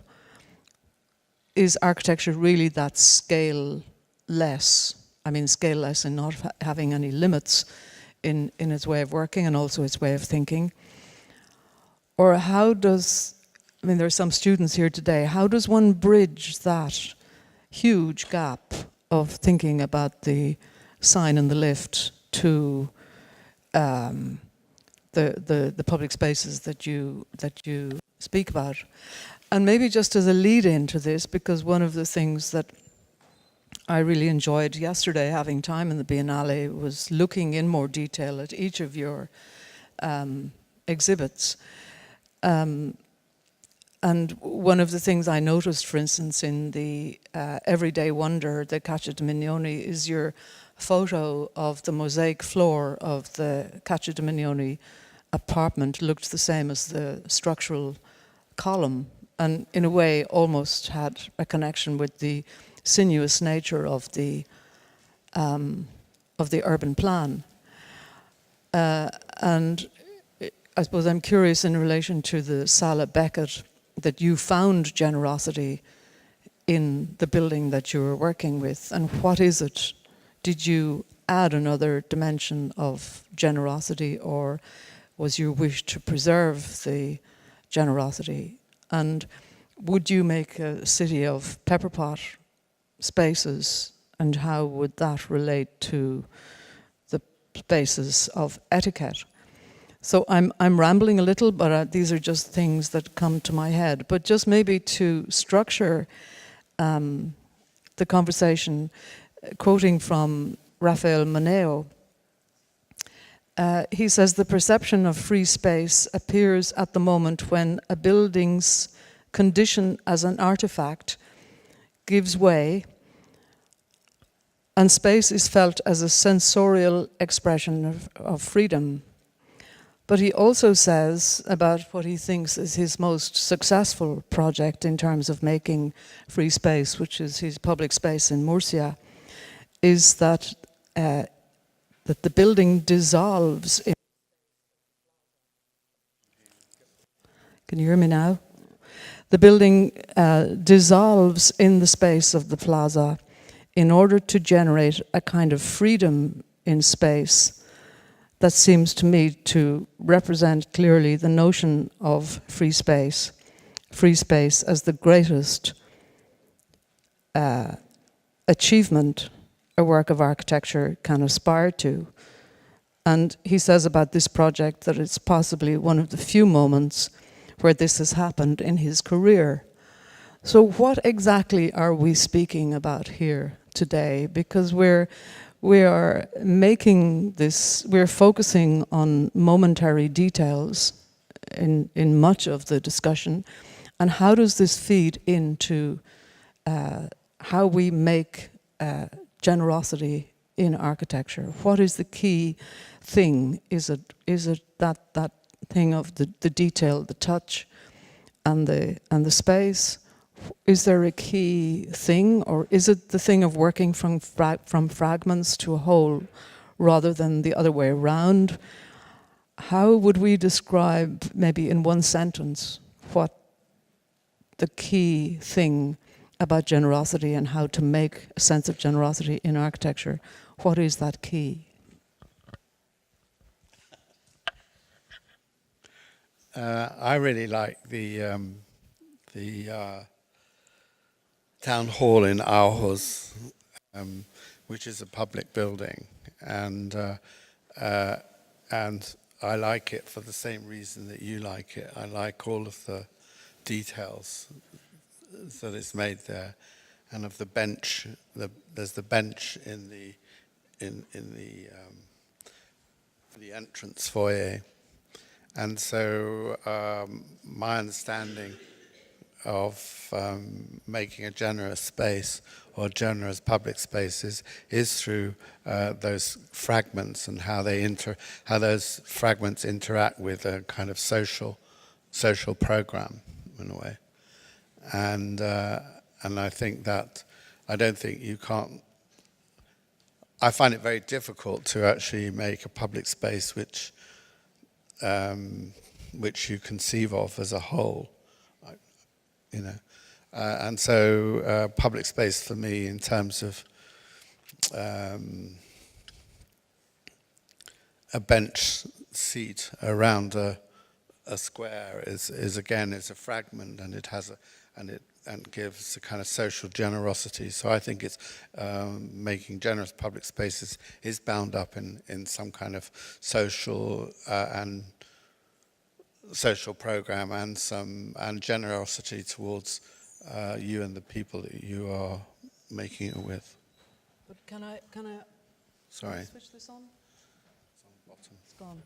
Is architecture really that scale-less? I mean, scale-less in not having any limits in its way of working and also its way of thinking? Or there are some students here today, how does one bridge that huge gap of thinking about the sign in the lift to the public spaces that you speak about? And maybe just as a lead-in to this, because one of the things that I really enjoyed yesterday, having time in the Biennale, was looking in more detail at each of your exhibits. And one of the things I noticed, for instance, in the Everyday Wonder, the Cacciatore, is your photo of the mosaic floor of the Cacciatore apartment looked the same as the structural column, and in a way almost had a connection with the sinuous nature of the urban plan. And I suppose I'm curious in relation to the Sala Beckett, that you found generosity in the building that you were working with, and what is it? Did you add another dimension of generosity, or was your wish to preserve the generosity? And would you make a city of pepperpot spaces, and how would that relate to the spaces of etiquette? So I'm rambling a little, but these are just things that come to my head. But just maybe to structure the conversation, quoting from Raphael Moneo, he says, the perception of free space appears at the moment when a building's condition as an artifact gives way, and space is felt as a sensorial expression of freedom. But he also says about what he thinks is his most successful project in terms of making free space, which is his public space in Murcia, is that the building dissolves in... Can you hear me now? The building dissolves in the space of the plaza in order to generate a kind of freedom in space that seems to me to represent clearly the notion of free space as the greatest achievement a work of architecture can aspire to. And he says about this project that it's possibly one of the few moments where this has happened in his career. So what exactly are we speaking about here today? Because we are making this, we're focusing on momentary details in much of the discussion. And how does this feed into how we make generosity in architecture? What is the key thing? Is it that thing of the detail, the touch, and the space? Is there a key thing, or is it the thing of working from fragments to a whole, rather than the other way around? How would we describe, maybe in one sentence, what the key thing about generosity and how to make a sense of generosity in architecture? What is that key? I really like the town hall in Aarhus, which is a public building, and I like it for the same reason that you like it. I like all of the details that is made there, and of the bench. There's the bench in the entrance foyer, and so my understanding of making a generous space or generous public spaces is through those fragments and how those fragments interact with a kind of social program in a way, and I think that I find it very difficult to actually make a public space which you conceive of as a whole. And so public space for me, in terms of a bench seat around a square, is again a fragment, and it has and gives a kind of social generosity. So I think it's making generous public spaces is bound up in some kind of social program and generosity towards you and the people that you are making it with. But can I Sorry. switch this on? It's gone.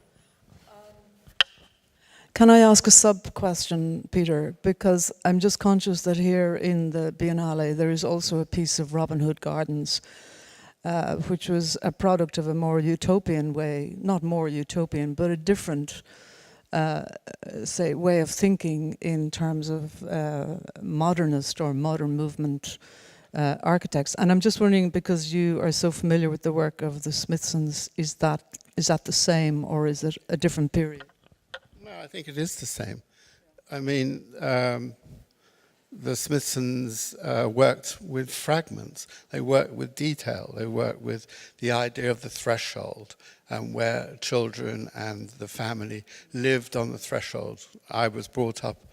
Can I ask a sub-question, Peter? Because I'm just conscious that here in the Biennale there is also a piece of Robin Hood Gardens, which was a product of a more utopian way, not more utopian, but a different way of thinking in terms of modernist or modern movement architects. And I'm just wondering, because you are so familiar with the work of the Smithsons, is that the same, or is it a different period? No, I think it is the same. I mean, the Smithsons worked with fragments. They worked with detail. They worked with the idea of the threshold, where children and the family lived on the threshold. I was brought up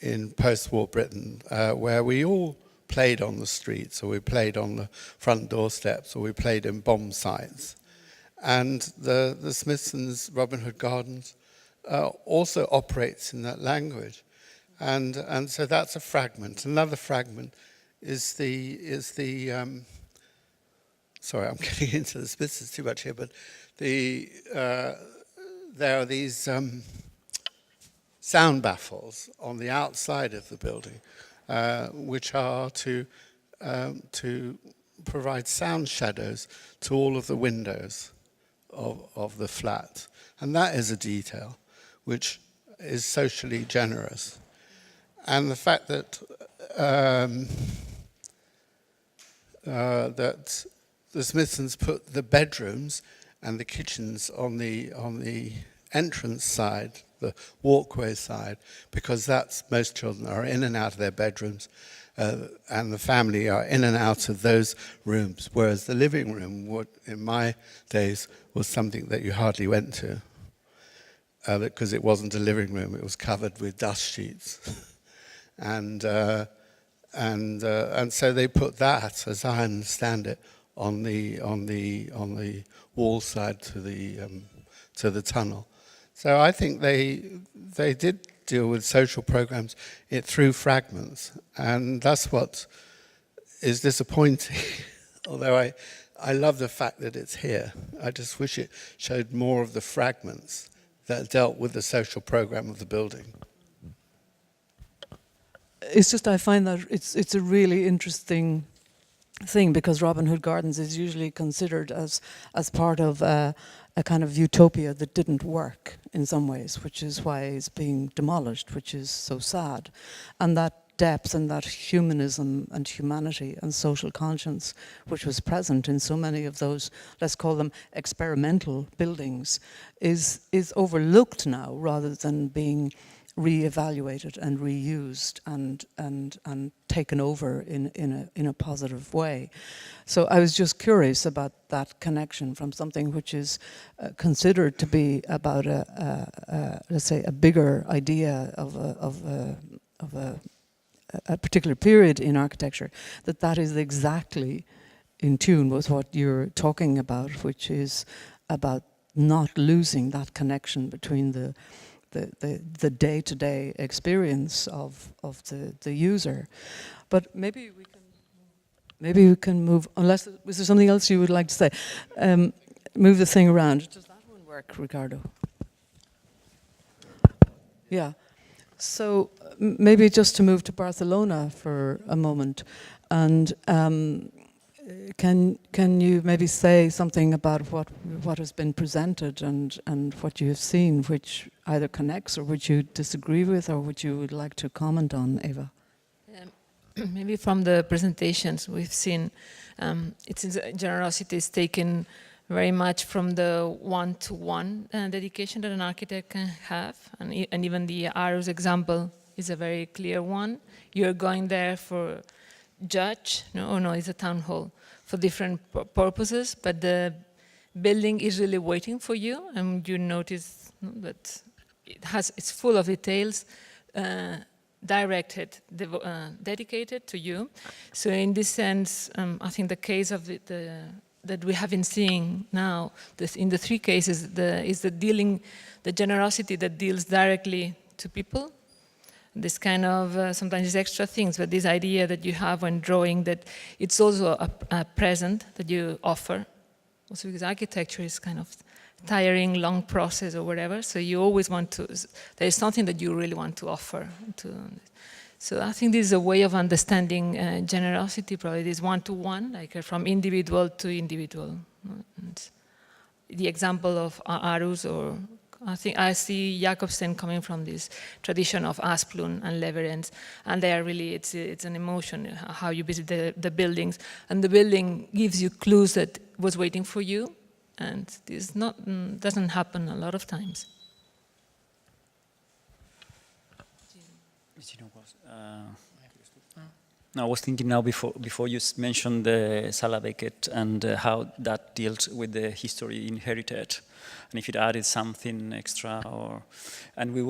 in post-war Britain, where we all played on the streets, or we played on the front doorsteps, or we played in bomb sites. And the Smithsons' Robin Hood Gardens also operates in that language. And so that's a fragment. Another fragment is the sorry, I'm getting into the Smithsons too much here, but there are these sound baffles on the outside of the building, which are to provide sound shadows to all of the windows of the flat. And that is a detail which is socially generous. And the fact that that the Smithsons put the bedrooms and the kitchens on the entrance side, the walkway side, because most children are in and out of their bedrooms, and the family are in and out of those rooms, whereas the living room, what in my days was something that you hardly went to, because it wasn't a living room; it was covered with dust sheets, and so they put that, as I understand it, on the wall side to the tunnel. So I think they did deal with social programs through fragments, and that's what is disappointing. Although I love the fact that it's here. I just wish it showed more of the fragments that dealt with the social program of the building. It's just I find that it's a really interesting thing, because Robin Hood Gardens is usually considered as part of a kind of utopia that didn't work in some ways, which is why it's being demolished, which is so sad. And that depth and that humanism and humanity and social conscience, which was present in so many of those, let's call them experimental buildings, is overlooked now rather than being re-evaluated and reused and taken over in a positive way. So I was just curious about that connection from something which is considered to be about let's say a bigger idea of a particular period in architecture, that is exactly in tune with what you're talking about, which is about not losing that connection between the day-to-day experience of the user. But maybe we can move, unless, was there something else you would like to say? Move the thing around. Does that one work, Ricardo? Yeah. So maybe just to move to Barcelona for a moment, and can you maybe say something about what has been presented and what you have seen, which either connects or which you disagree with, or which you would like to comment on, Eva? Maybe from the presentations we've seen, generosity is taken very much from the one-to-one dedication that an architect can have, and even the Aarhus example is a very clear one. You're going there for judge, it's a town hall, for different purposes, but the building is really waiting for you, and you notice that it's full of details, dedicated to you. So in this sense, I think the case of that we have been seeing now, in the three cases, is the generosity that deals directly to people. This kind of, sometimes it's extra things, but this idea that you have when drawing, that it's also a present that you offer. Also because architecture is kind of tiring, long process or whatever, so you always want to, there is something that you really want to offer. So I think this is a way of understanding generosity, probably this one-to-one, like from individual to individual. And the example of Aarhus, or I think I see Jacobsen coming from this tradition of Asplund and Leverens, and they are really, it's an emotion, how you visit the buildings, and the building gives you clues that was waiting for you, and this doesn't happen a lot of times. No, I was thinking now before you mentioned the Sala Beckett and how that deals with the history inherited, and if it added something extra, and we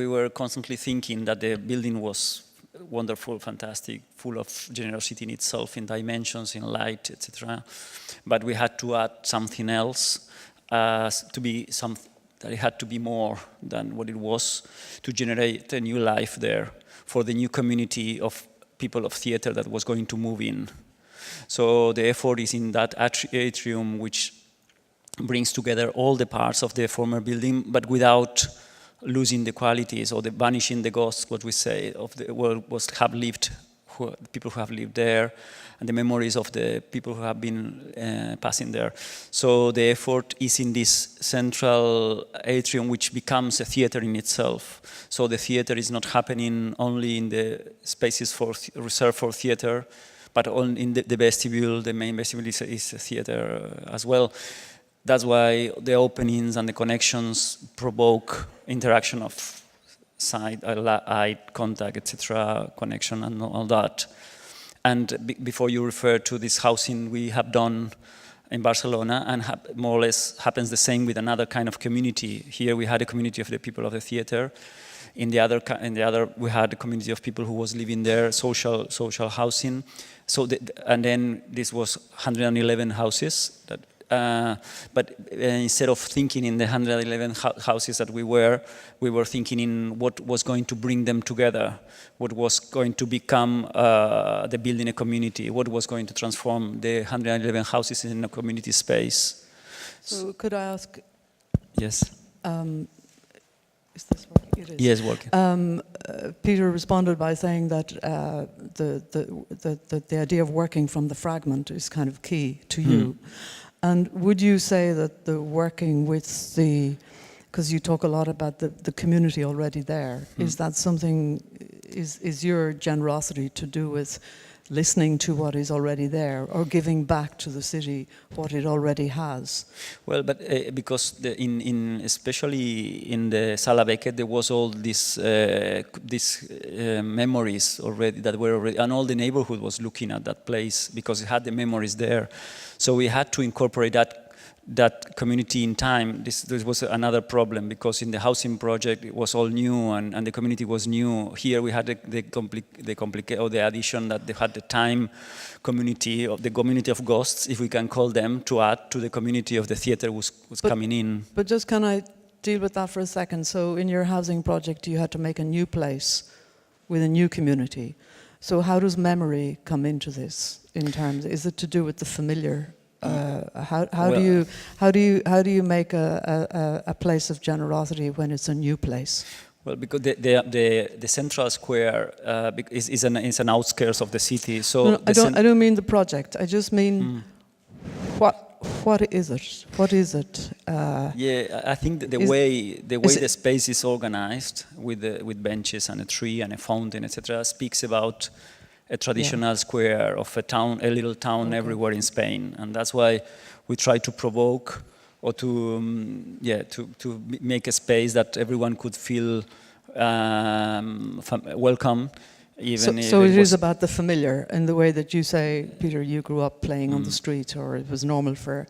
were constantly thinking that the building was wonderful, fantastic, full of generosity in itself, in dimensions, in light, etc. But we had to add something else to be that it had to be more than what it was, to generate a new life there for the new community of people of theater that was going to move in. So the effort is in that atrium, which brings together all the parts of the former building, but without losing the qualities or banishing the ghosts, what we say, of the world people who have lived there, and the memories of the people who have been passing there. So the effort is in this central atrium, which becomes a theater in itself. So the theater is not happening only in the spaces reserved for theater, but in the vestibule. The main vestibule is a theater as well. That's why the openings and the connections provoke interaction of side, eye contact, etc., connection, and all that. And before you refer to this housing we have done in Barcelona, and more or less happens the same with another kind of community. Here we had a community of the people of the theater. In the other, we had a community of people who was living there, social housing. So, and then this was 111 houses. But instead of thinking in the 111 houses that we were thinking in what was going to bring them together, what was going to become the building a community, what was going to transform the 111 houses in a community space. So could I ask? Yes. Is this working? It is. Yes, working. Peter responded by saying that the idea of working from the fragment is kind of key to you. And would you say that the working with because you talk a lot about the community already there, is that something, is your generosity to do with listening to what is already there, or giving back to the city what it already has? Well, but because especially in the Sala Beckett, there was all these memories already that were already, and all the neighborhood was looking at that place because it had the memories there. So we had to incorporate that community in time. This was another problem because in the housing project it was all new and the community was new. Here we had the addition that they had the time community of the community of ghosts, if we can call them, to add to the community of the theater was coming in. But just can I deal with that for a second? So in your housing project you had to make a new place with a new community. So how does memory come into this in terms? Is it to do with the familiar? How do you make a place of generosity when it's a new place? Well, because the central square is an outskirts of the city. So no, I don't mean the project. I just mean what is it? What is it? Yeah, I think the way the space is organized with benches and a tree and a fountain, etc., speaks about a traditional square of a little town everywhere in Spain, and that's why we try to provoke or to make a space that everyone could feel welcome. Even so it is about the familiar in the way that you say, Peter, you grew up playing on the street, or it was normal for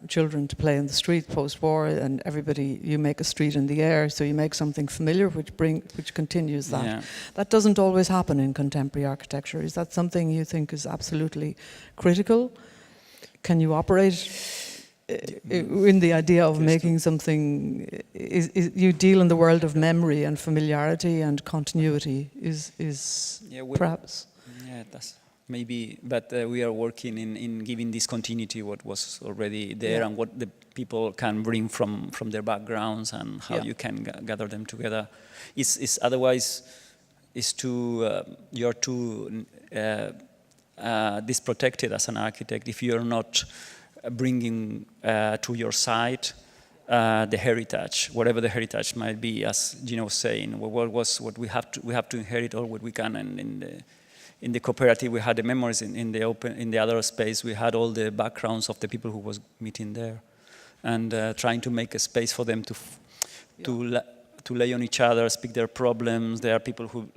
children to play in the street post-war, and you make a street in the air, so you make something familiar which continues that. Yeah. That doesn't always happen in contemporary architecture. Is that something you think is absolutely critical? Can you operate in the idea of making something? You deal in the world of memory and familiarity and continuity. Perhaps. Yeah, that's maybe, but we are working in giving this continuity what was already there and what the people can bring from their backgrounds and how you can gather them together. It's otherwise you're too disprotected as an architect if you're not bringing to your site the heritage, whatever the heritage might be, as Cino was saying. What we have to inherit all what we can, and in the cooperative we had the memories. In the other space we had all the backgrounds of the people who was meeting there, and trying to make a space for them to lay on each other, speak their problems. There are people who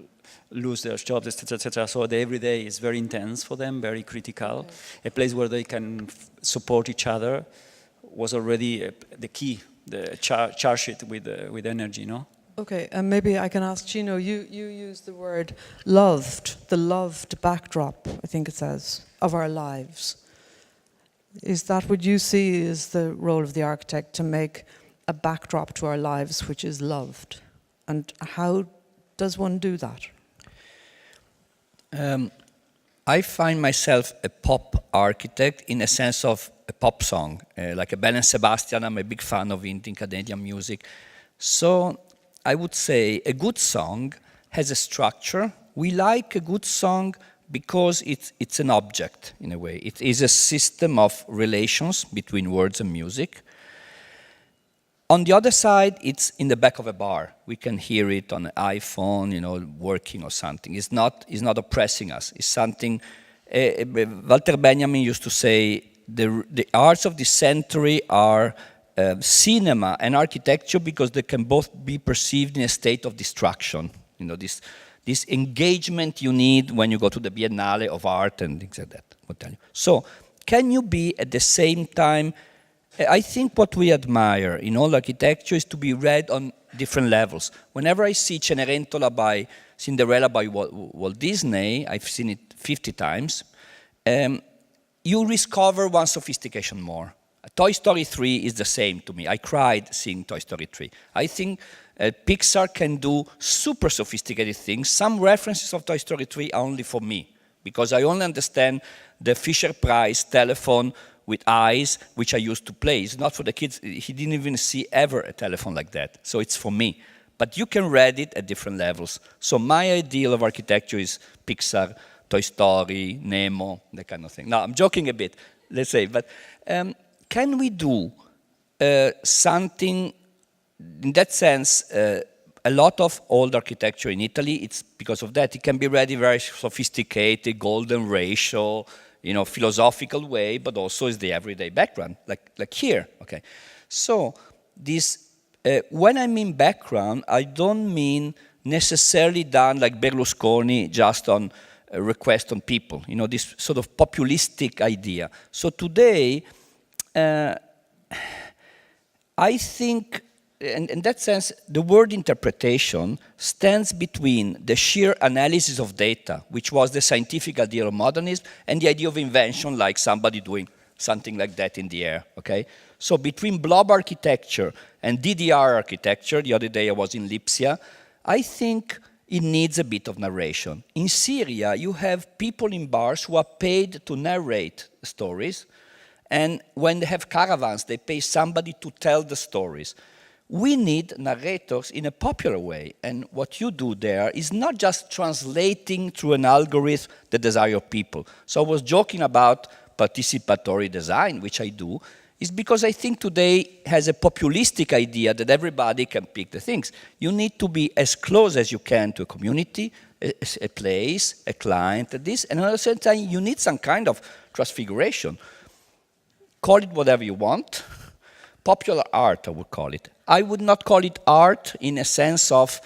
lose their jobs, etc., etc. So the everyday is very intense for them, very critical. A place where they can support each other was already the key, charge it with energy, no? Okay, and maybe I can ask Cino, you use the word loved, the loved backdrop, I think it says, of our lives. Is that what you see as the role of the architect, to make a backdrop to our lives which is loved? And how does one do that? I find myself a pop architect in a sense of a pop song, like a Bell and Sebastian. I'm a big fan of Indian Canadian music. So I would say a good song has a structure. We like a good song because it's an object, in a way. It is a system of relations between words and music. On the other side, it's in the back of a bar. We can hear it on an iPhone, working or something. It's not oppressing us. It's something. Walter Benjamin used to say, the arts of this century are cinema and architecture because they can both be perceived in a state of distraction. You know, this engagement you need when you go to the Biennale of art and things like that. I'll tell you. So, can you be at the same time? I think what we admire in all architecture is to be read on different levels. Whenever I see Cenerentola Cinderella by Walt Disney, I've seen it 50 times, you discover one sophistication more. Toy Story 3 is the same to me. I cried seeing Toy Story 3. I think Pixar can do super sophisticated things. Some references of Toy Story 3 are only for me, because I only understand the Fisher-Price telephone with eyes, which I used to play. It's not for the kids. He didn't even see ever a telephone like that. So it's for me. But you can read it at different levels. So my ideal of architecture is Pixar, Toy Story, Nemo, that kind of thing. Now, I'm joking a bit, let's say. But can we do something, in that sense, a lot of old architecture in Italy, it's because of that. It can be read in very sophisticated, golden ratio, you know, philosophical way, but also is the everyday background, like here, okay? So this, when I mean background, I don't mean necessarily done like Berlusconi just on a request on people, you know, this sort of populistic idea. So today, I think, in that sense, the word interpretation stands between the sheer analysis of data, which was the scientific idea of modernism, and the idea of invention, like somebody doing something like that in the air, okay? So between blob architecture and DDR architecture, the other day I was in Lipsia, I think it needs a bit of narration. In Syria, you have people in bars who are paid to narrate stories, and when they have caravans, they pay somebody to tell the stories. We need narrators in a popular way, and what you do there is not just translating through an algorithm the desire of people. So I was joking about participatory design, which I do, is because I think today has a populistic idea that everybody can pick the things. You need to be as close as you can to a community, a place, a client, this, and at the same time you need some kind of transfiguration. Call it whatever you want. Popular art, I would call it. I would not call it art in a sense of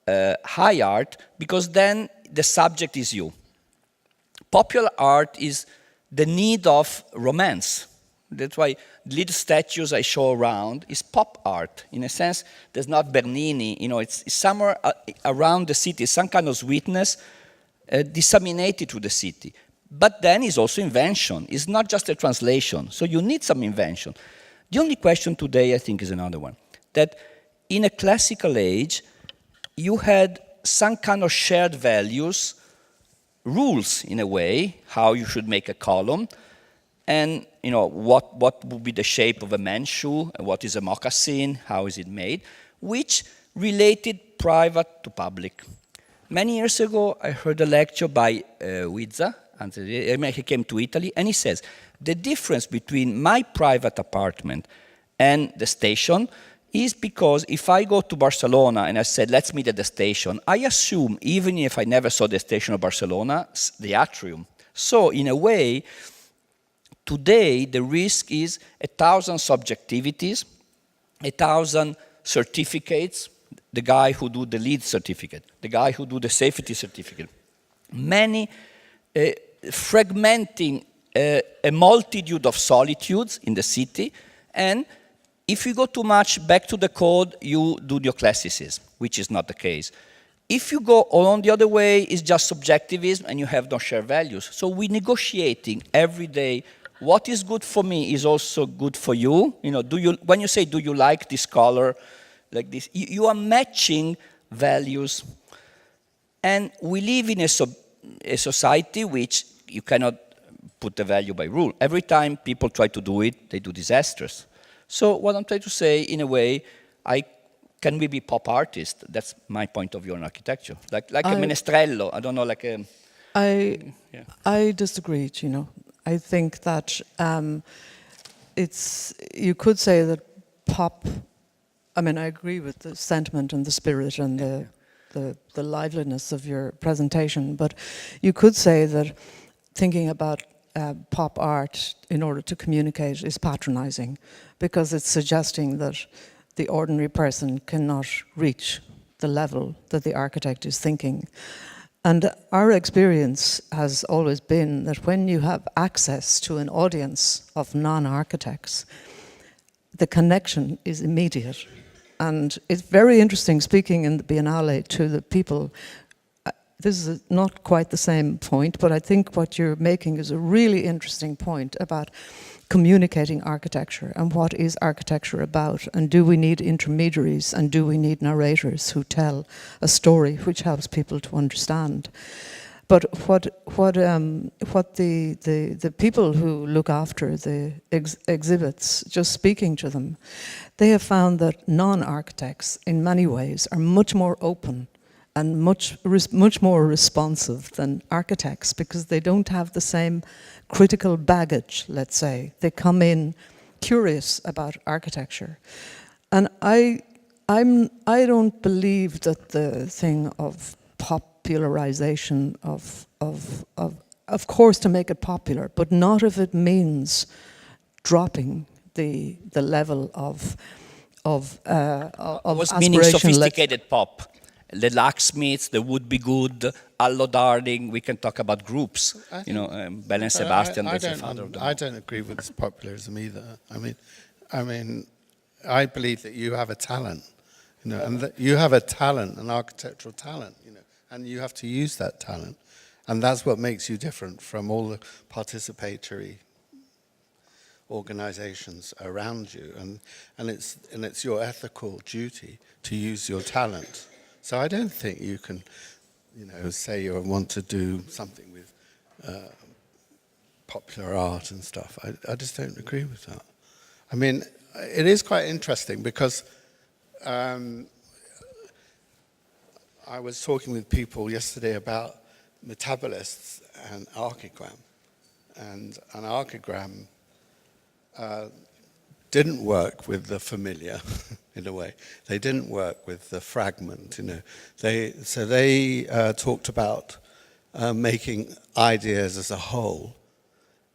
high art, because then the subject is you. Popular art is the need of romance. That's why little statues I show around is pop art. In a sense, there's not Bernini, you know, it's somewhere around the city, some kind of sweetness disseminated to the city. But then it's also invention. It's not just a translation. So you need some invention. The only question today, I think, is another one. That in a classical age, you had some kind of shared values, rules in a way, how you should make a column, and you know what would be the shape of a men's shoe, and what is a moccasin, how is it made, which related private to public. Many years ago, I heard a lecture by Wizza, and he came to Italy, and he says, the difference between my private apartment and the station is because if I go to Barcelona and I said, let's meet at the station, I assume, even if I never saw the station of Barcelona, the atrium. So in a way, today the risk is 1,000 subjectivities, 1,000 certificates, the guy who do the lead certificate, the guy who do the safety certificate, many fragmenting a multitude of solitudes in the city, and if you go too much back to the code, you do neoclassicism, which is not the case. If you go on the other way, it's just subjectivism and you have no shared values. So we're negotiating every day. What is good for me is also good for you. You know, when you say, do you like this color, like this, you are matching values. And we live in a society which you cannot put the value by rule. Every time people try to do it, they do disasters. So what I'm trying to say, in a way, can we be pop artists? That's my point of view on architecture. Like a menestrello, I don't know, like a... I disagree, Cino. I think that you could say that pop, I mean, I agree with the sentiment and the spirit and the liveliness of your presentation, but you could say that thinking about pop art in order to communicate is patronizing, because it's suggesting that the ordinary person cannot reach the level that the architect is thinking. And our experience has always been that when you have access to an audience of non-architects, the connection is immediate. And it's very interesting speaking in the Biennale to the people. This is not quite the same point, but I think what you're making is a really interesting point about communicating architecture and what is architecture about, and do we need intermediaries, and do we need narrators who tell a story which helps people to understand. But what the people who look after the exhibits, just speaking to them, they have found that non-architects in many ways are much more open and much more responsive than architects, because they don't have the same critical baggage, let's say. They come in curious about architecture. And I don't believe that the thing of popularization of course to make it popular, but not if it means dropping the level of was meaning sophisticated pop. The locksmiths, the would be good, Allo Darling. We can talk about groups. Bell and Sebastian. I don't agree with this popularism either. I mean, I believe that you have a talent, and that you have a talent, an architectural talent, and you have to use that talent, and that's what makes you different from all the participatory organizations around you, and it's your ethical duty to use your talent. So I don't think you can, say you want to do something with popular art and stuff. I just don't agree with that. I mean, it is quite interesting because I was talking with people yesterday about metabolists and archigram. And an archigram didn't work with the familiar, in a way. They didn't work with the fragment, They talked about making ideas as a whole,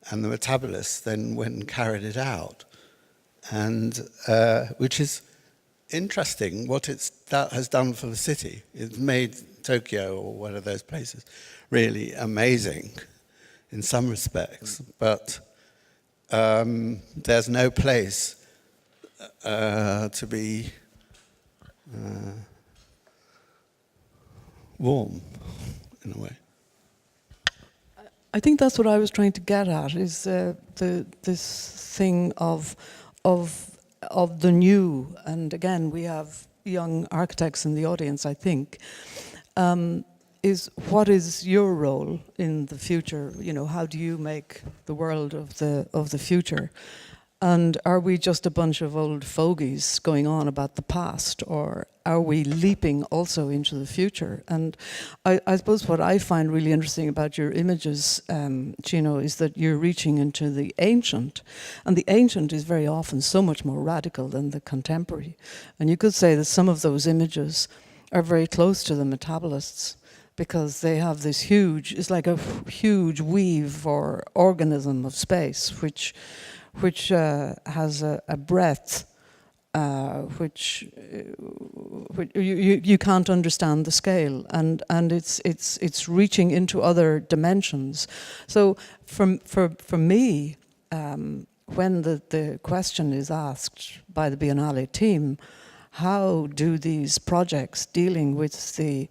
and the metabolists then went and carried it out, and which is interesting. What that has done for the city, it's made Tokyo or one of those places really amazing in some respects, but there's no place to be warm, in a way. I think that's what I was trying to get at, is this thing of the new. And again, we have young architects in the audience, I think. Is what is your role in the future? How do you make the world of the future? And are we just a bunch of old fogies going on about the past, or are we leaping also into the future? And I suppose what I find really interesting about your images, Cino, is that you're reaching into the ancient, and the ancient is very often so much more radical than the contemporary. And you could say that some of those images are very close to the metabolists, because they have this huge, it's like a huge weave or organism of space, which has a breadth which you can't understand the scale, and it's reaching into other dimensions. So for me, when the question is asked by the Biennale team, how do these projects dealing with the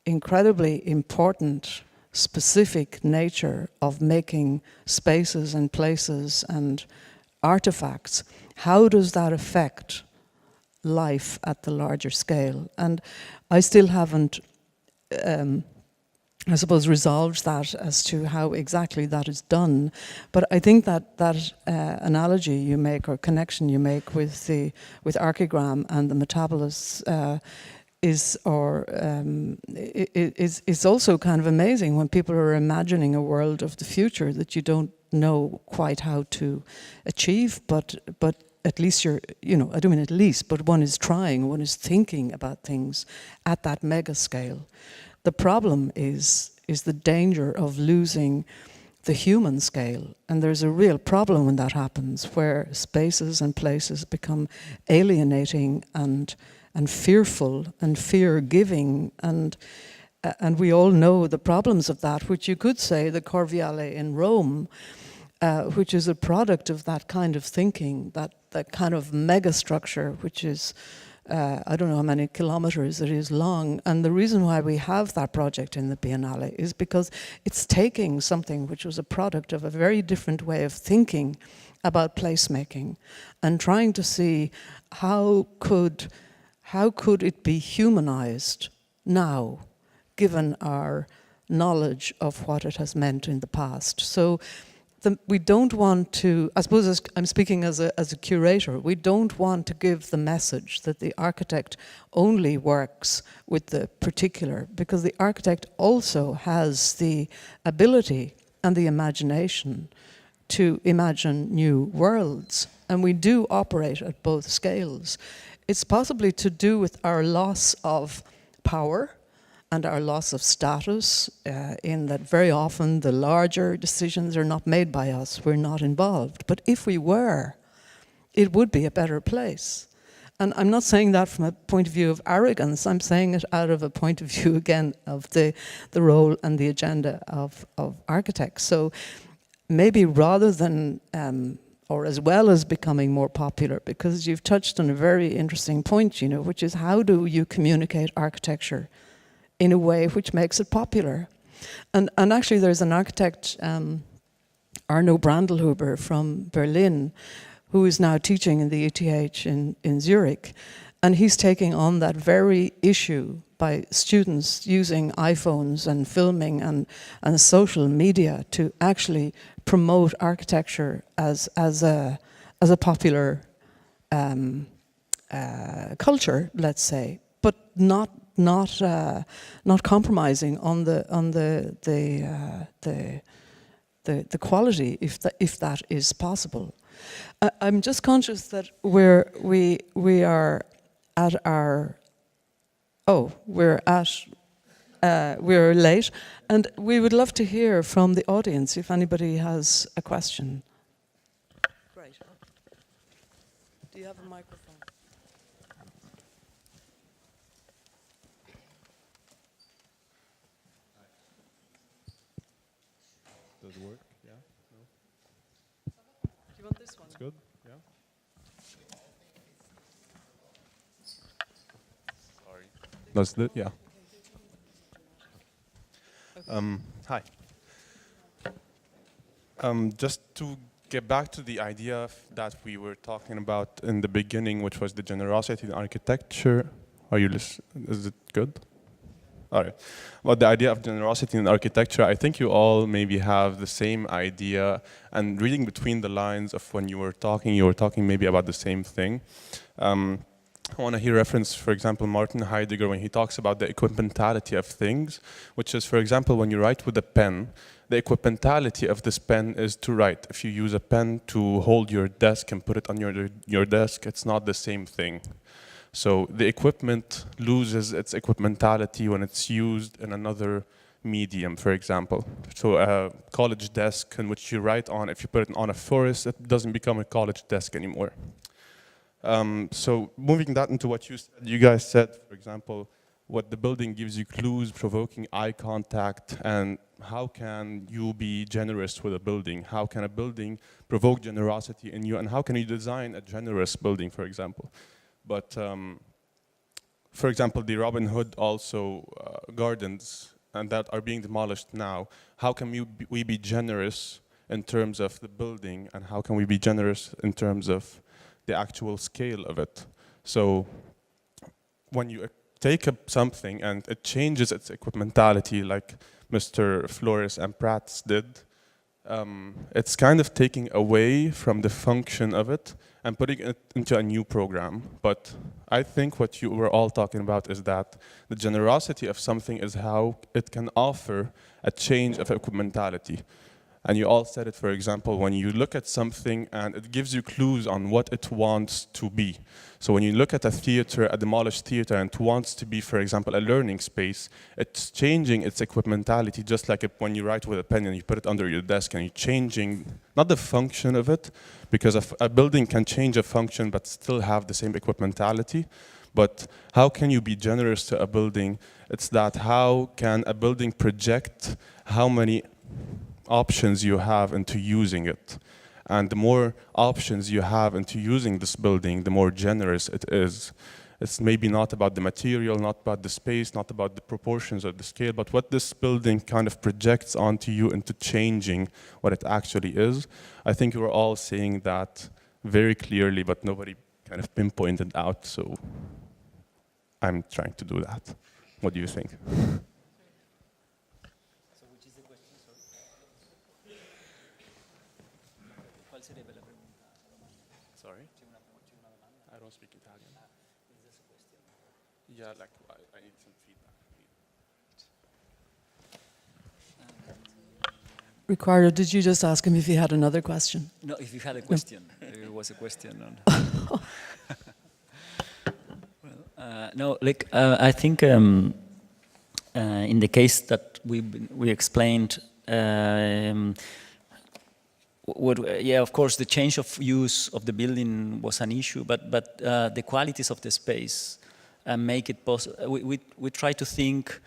incredibly important specific nature of making spaces and places and artifacts, how does that affect life at the larger scale? And I still haven't, I suppose, resolved that as to how exactly that is done. But I think that analogy you make, or connection you make with Archigram and the metabolists is also kind of amazing, when people are imagining a world of the future that you don't know quite how to achieve, but at least I don't mean at least, but one is trying, one is thinking about things at that mega scale. The problem is the danger of losing the human scale. And there's a real problem when that happens, where spaces and places become alienating and fearful and fear-giving, and we all know the problems of that, which you could say the Corviale in Rome, which is a product of that kind of thinking, that kind of megastructure, which is, I don't know how many kilometers it is long. And the reason why we have that project in the Biennale is because it's taking something which was a product of a very different way of thinking about placemaking and trying to see how could it be humanized now, given our knowledge of what it has meant in the past. So we don't want to, I suppose I'm speaking as a curator, we don't want to give the message that the architect only works with the particular, because the architect also has the ability and the imagination to imagine new worlds. And we do operate at both scales. It's possibly to do with our loss of power and our loss of status, in that very often the larger decisions are not made by us, we're not involved. But if we were, it would be a better place. And I'm not saying that from a point of view of arrogance, I'm saying it out of a point of view, again, of the role and the agenda of architects. So maybe rather than, or as well as becoming more popular, because you've touched on a very interesting point, which is how do you communicate architecture in a way which makes it popular. And actually there's an architect, Arno Brandelhuber from Berlin, who is now teaching in the ETH in Zurich. And he's taking on that very issue by students using iPhones and filming and social media to actually promote architecture as a popular culture, let's say, but not compromising on the quality, if that is possible. I'm just conscious that we're late, and we would love to hear from the audience if anybody has a question. Great. Do you have a microphone? Does it work? Yeah? No? Do you want this one? It's good? Yeah? Sorry. Does it? Yeah. Hi. Just to get back to the idea that we were talking about in the beginning, which was the generosity in architecture. Are you listening? Is it good? All right. Well, the idea of generosity in architecture, I think you all maybe have the same idea. And reading between the lines of when you were talking maybe about the same thing. I want to hear reference, for example, Martin Heidegger, when he talks about the equipmentality of things, which is, for example, when you write with a pen, the equipmentality of this pen is to write. If you use a pen to hold your desk and put it on your desk, it's not the same thing. So the equipment loses its equipmentality when it's used in another medium, for example. So a college desk in which you write on, if you put it on a forest, it doesn't become a college desk anymore. So moving that into what you guys said, for example, what the building gives you clues, provoking eye contact, and how can you be generous with a building? How can a building provoke generosity in you, and how can you design a generous building, for example? But for example, the Robin Hood also gardens, and that are being demolished now, how can we be generous in terms of the building, and how can we be generous in terms of the actual scale of it? So when you take up something and it changes its equipmentality, like Mr. Flores and Prats did, it's kind of taking away from the function of it and putting it into a new program. But I think what you were all talking about is that the generosity of something is how it can offer a change of equipmentality. And you all said it, for example, when you look at something and it gives you clues on what it wants to be. So when you look at a theater, a demolished theater, and it wants to be, for example, a learning space, it's changing its equipmentality, just like when you write with a pen and you put it under your desk and you're changing, not the function of it, because a building can change a function but still have the same equipmentality. But how can you be generous to a building? It's that how can a building project how many options you have into using it. And the more options you have into using this building, the more generous it is. It's maybe not about the material, not about the space, not about the proportions or the scale, but what this building kind of projects onto you into changing what it actually is. I think we're all saying that very clearly, but nobody kind of pinpointed out, so I'm trying to do that. What do you think? Sorry? I don't speak Italian. Yeah, like I need some feedback. Ricardo, did you just ask him if he had another question? No, if you had a question, it was a question on. No, like I think in the case that we explained, yeah, of course, the change of use of the building was an issue, but the qualities of the space make it possible. We try to think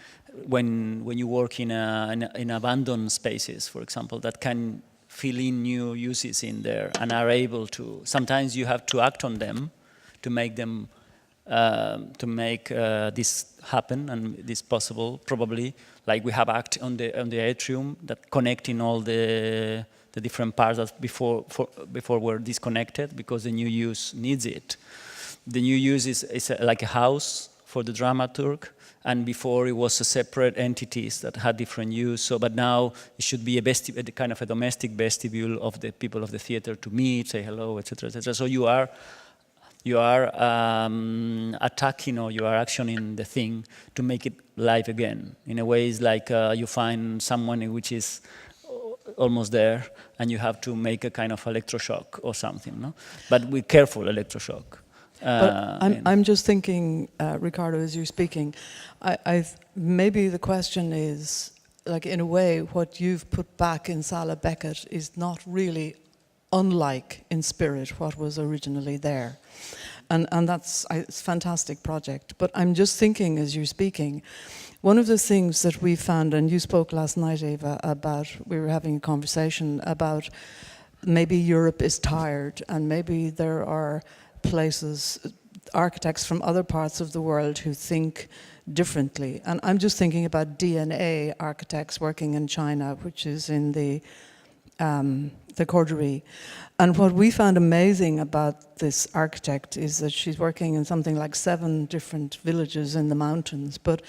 when you work in abandoned spaces, for example, that can fill in new uses in there and are able to. Sometimes you have to act on them to make them. To make this happen and this possible, probably, like we have act on the atrium that connecting all the different parts that before were disconnected because the new use needs it. The new use is like a house for the dramaturg, and before it was a separate entities that had different use. So, but now it should be a kind of a domestic vestibule of the people of the theater to meet, say hello, etc., etc. So you are attacking or you are actioning the thing to make it live again. In a way, it's like you find someone which is almost there and you have to make a kind of electroshock or something, no? But with careful electroshock. But I'm just thinking, Ricardo, as you're speaking, maybe the question is, like in a way, what you've put back in Sala Beckett is not really unlike in spirit what was originally there. And that's it's a fantastic project. But I'm just thinking as you're speaking, one of the things that we found, and you spoke last night, Eva, about, we were having a conversation about maybe Europe is tired and maybe there are places, architects from other parts of the world who think differently. And I'm just thinking about DNA architects working in China, which is in the corderie. And what we found amazing about this architect is that she's working in something like 7 different villages in the mountains. But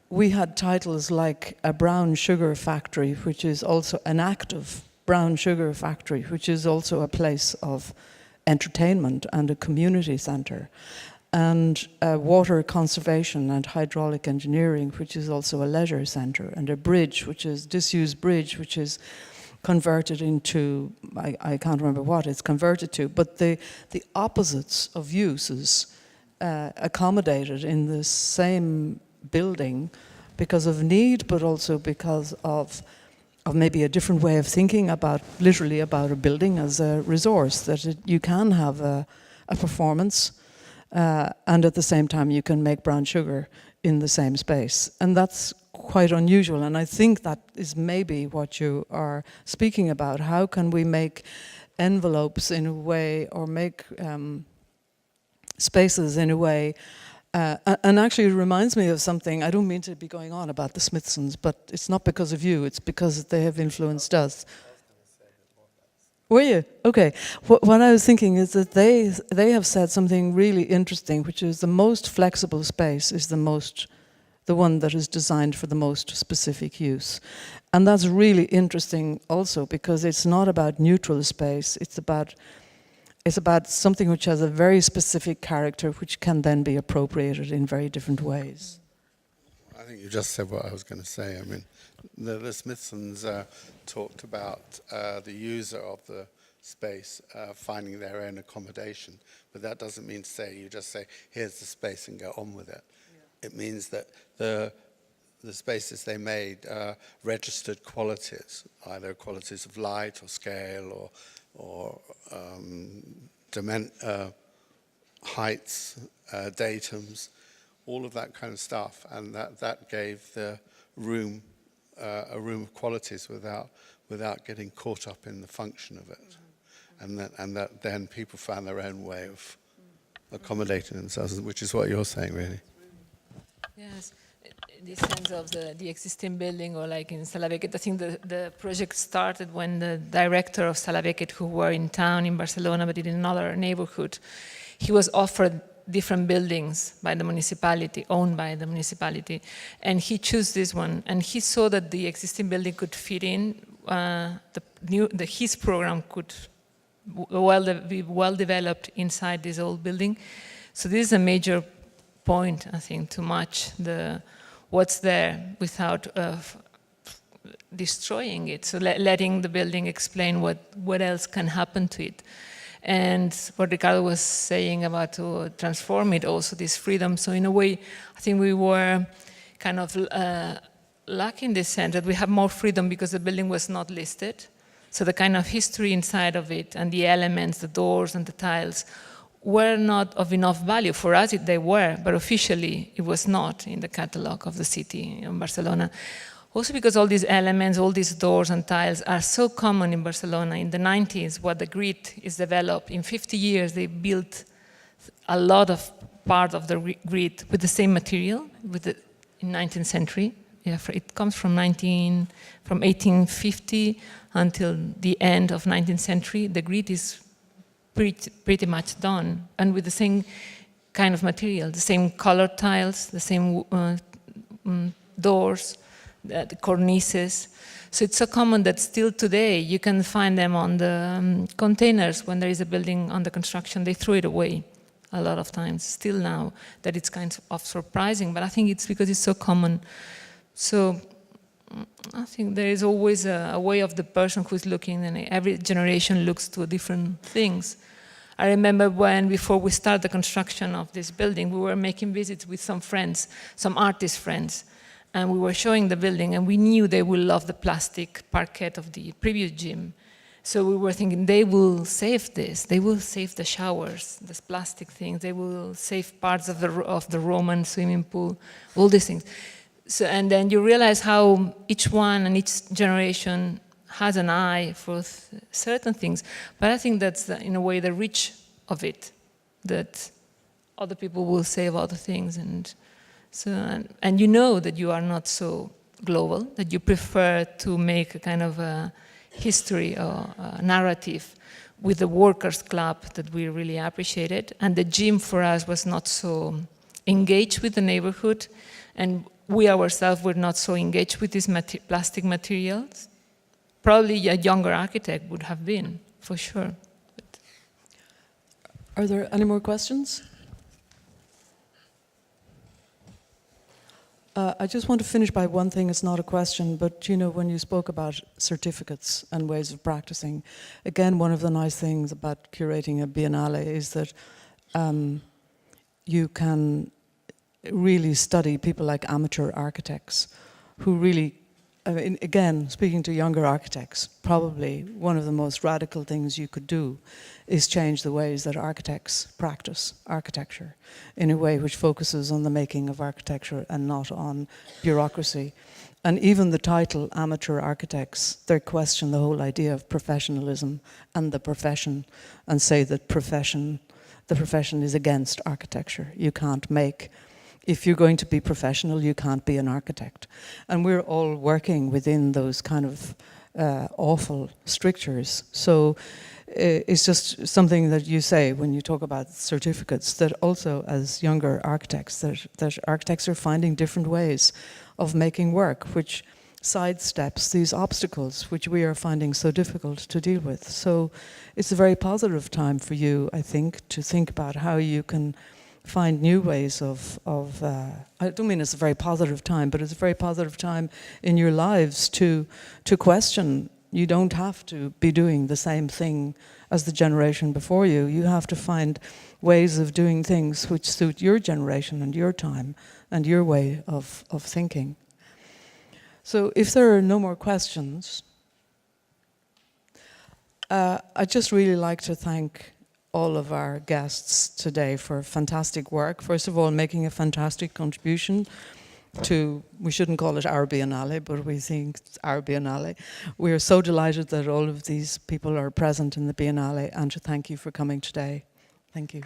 we had titles like a brown sugar factory, which is also an active brown sugar factory, which is also a place of entertainment and a community center. And water conservation and hydraulic engineering, which is also a leisure center. And a bridge, which is disused bridge, which is converted into, I can't remember what it's converted to, but the opposites of uses accommodated in the same building because of need, but also because of maybe a different way of thinking about, literally about a building as a resource, that you can have a performance and at the same time you can make brown sugar in the same space. And that's quite unusual, and I think that is maybe what you are speaking about. How can we make envelopes in a way, or make spaces in a way, and actually it reminds me of something. I don't mean to be going on about the Smithsons, but it's not because of you, it's because they have influenced us. Were you? Okay. What I was thinking is that they have said something really interesting, which is the most flexible space is the one that is designed for the most specific use. And that's really interesting also because it's not about neutral space, it's about something which has a very specific character which can then be appropriated in very different ways. I think you just said what I was going to say. I mean, the Smithsons talked about the user of the space finding their own accommodation, but that doesn't mean to say you just say, here's the space and go on with it. Yeah. It means that the spaces they made registered qualities, either qualities of light or scale or heights, datums, all of that kind of stuff, and that gave the room a room of qualities without getting caught up in the function of it, and that then people found their own way of accommodating themselves, which is what you're saying, really. Yes, in the sense of the existing building, or like in Sala Beckett, I think the project started when the director of Sala Beckett, who were in town in Barcelona but in another neighborhood, he was offered different buildings by the municipality, owned by the municipality, and he chose this one, and he saw that the existing building could fit in, his program could be well developed inside this old building. So this is a major point, I think, to match what's there without destroying it. So letting the building explain what else can happen to it. And what Ricardo was saying about to transform it, also this freedom. So in a way, I think we were kind of lucky in this sense that we have more freedom because the building was not listed. So the kind of history inside of it and the elements, the doors and the tiles, were not of enough value. For us, they were, but officially it was not in the catalog of the city in Barcelona. Also because all these elements, all these doors and tiles are so common in Barcelona. In the 90s, what the grid is developed, in 50 years, they built a lot of part of the grid with the same material in 19th century. Yeah, it comes from 1850 until the end of 19th century. The grid is pretty much done, and with the same kind of material, the same colored tiles, the same doors, the cornices. So it's so common that still today you can find them on the containers when there is a building under construction. They throw it away a lot of times, still now, that it's kind of surprising, but I think it's because it's so common. So I think there is always a way of the person who's looking, and every generation looks to different things. I remember before we started the construction of this building, we were making visits with some friends, some artist friends, and we were showing the building, and we knew they will love the plastic parquet of the previous gym. So we were thinking they will save this, they will save the showers, this plastic things, they will save parts of the Roman swimming pool, all these things. So, and then you realize how each one and each generation has an eye for certain things. But I think that's, in a way, the reach of it, that other people will save other things. And you know that you are not so global, that you prefer to make a kind of a history or a narrative with the workers' club that we really appreciated. And the gym for us was not so engaged with the neighborhood, and we ourselves were not so engaged with these plastic materials. Probably a younger architect would have been, for sure. Are there any more questions? I just want to finish by one thing. It's not a question, but you know, when you spoke about certificates and ways of practicing, again, one of the nice things about curating a Biennale is that you can really study people like amateur architects who really, I mean, again, speaking to younger architects, probably one of the most radical things you could do is change the ways that architects practice architecture in a way which focuses on the making of architecture and not on bureaucracy. And even the title, amateur architects, they question the whole idea of professionalism and the profession, and say that the profession is against architecture. You can't make, if you're going to be professional, you can't be an architect. And we're all working within those kind of awful strictures. So it's just something that you say when you talk about certificates, that also as younger architects, that architects are finding different ways of making work, which sidesteps these obstacles which we are finding so difficult to deal with. So it's a very positive time for you, I think, to think about how you can find new ways of I don't mean it's a very positive time, but it's a very positive time in your lives to question. You don't have to be doing the same thing as the generation before you. You have to find ways of doing things which suit your generation and your time and your way of thinking. So if there are no more questions, I'd just really like to thank all of our guests today for fantastic work. First of all, making a fantastic contribution to, we shouldn't call it our Biennale, but we think it's our Biennale. We are so delighted that all of these people are present in the Biennale, and to thank you for coming today. Thank you.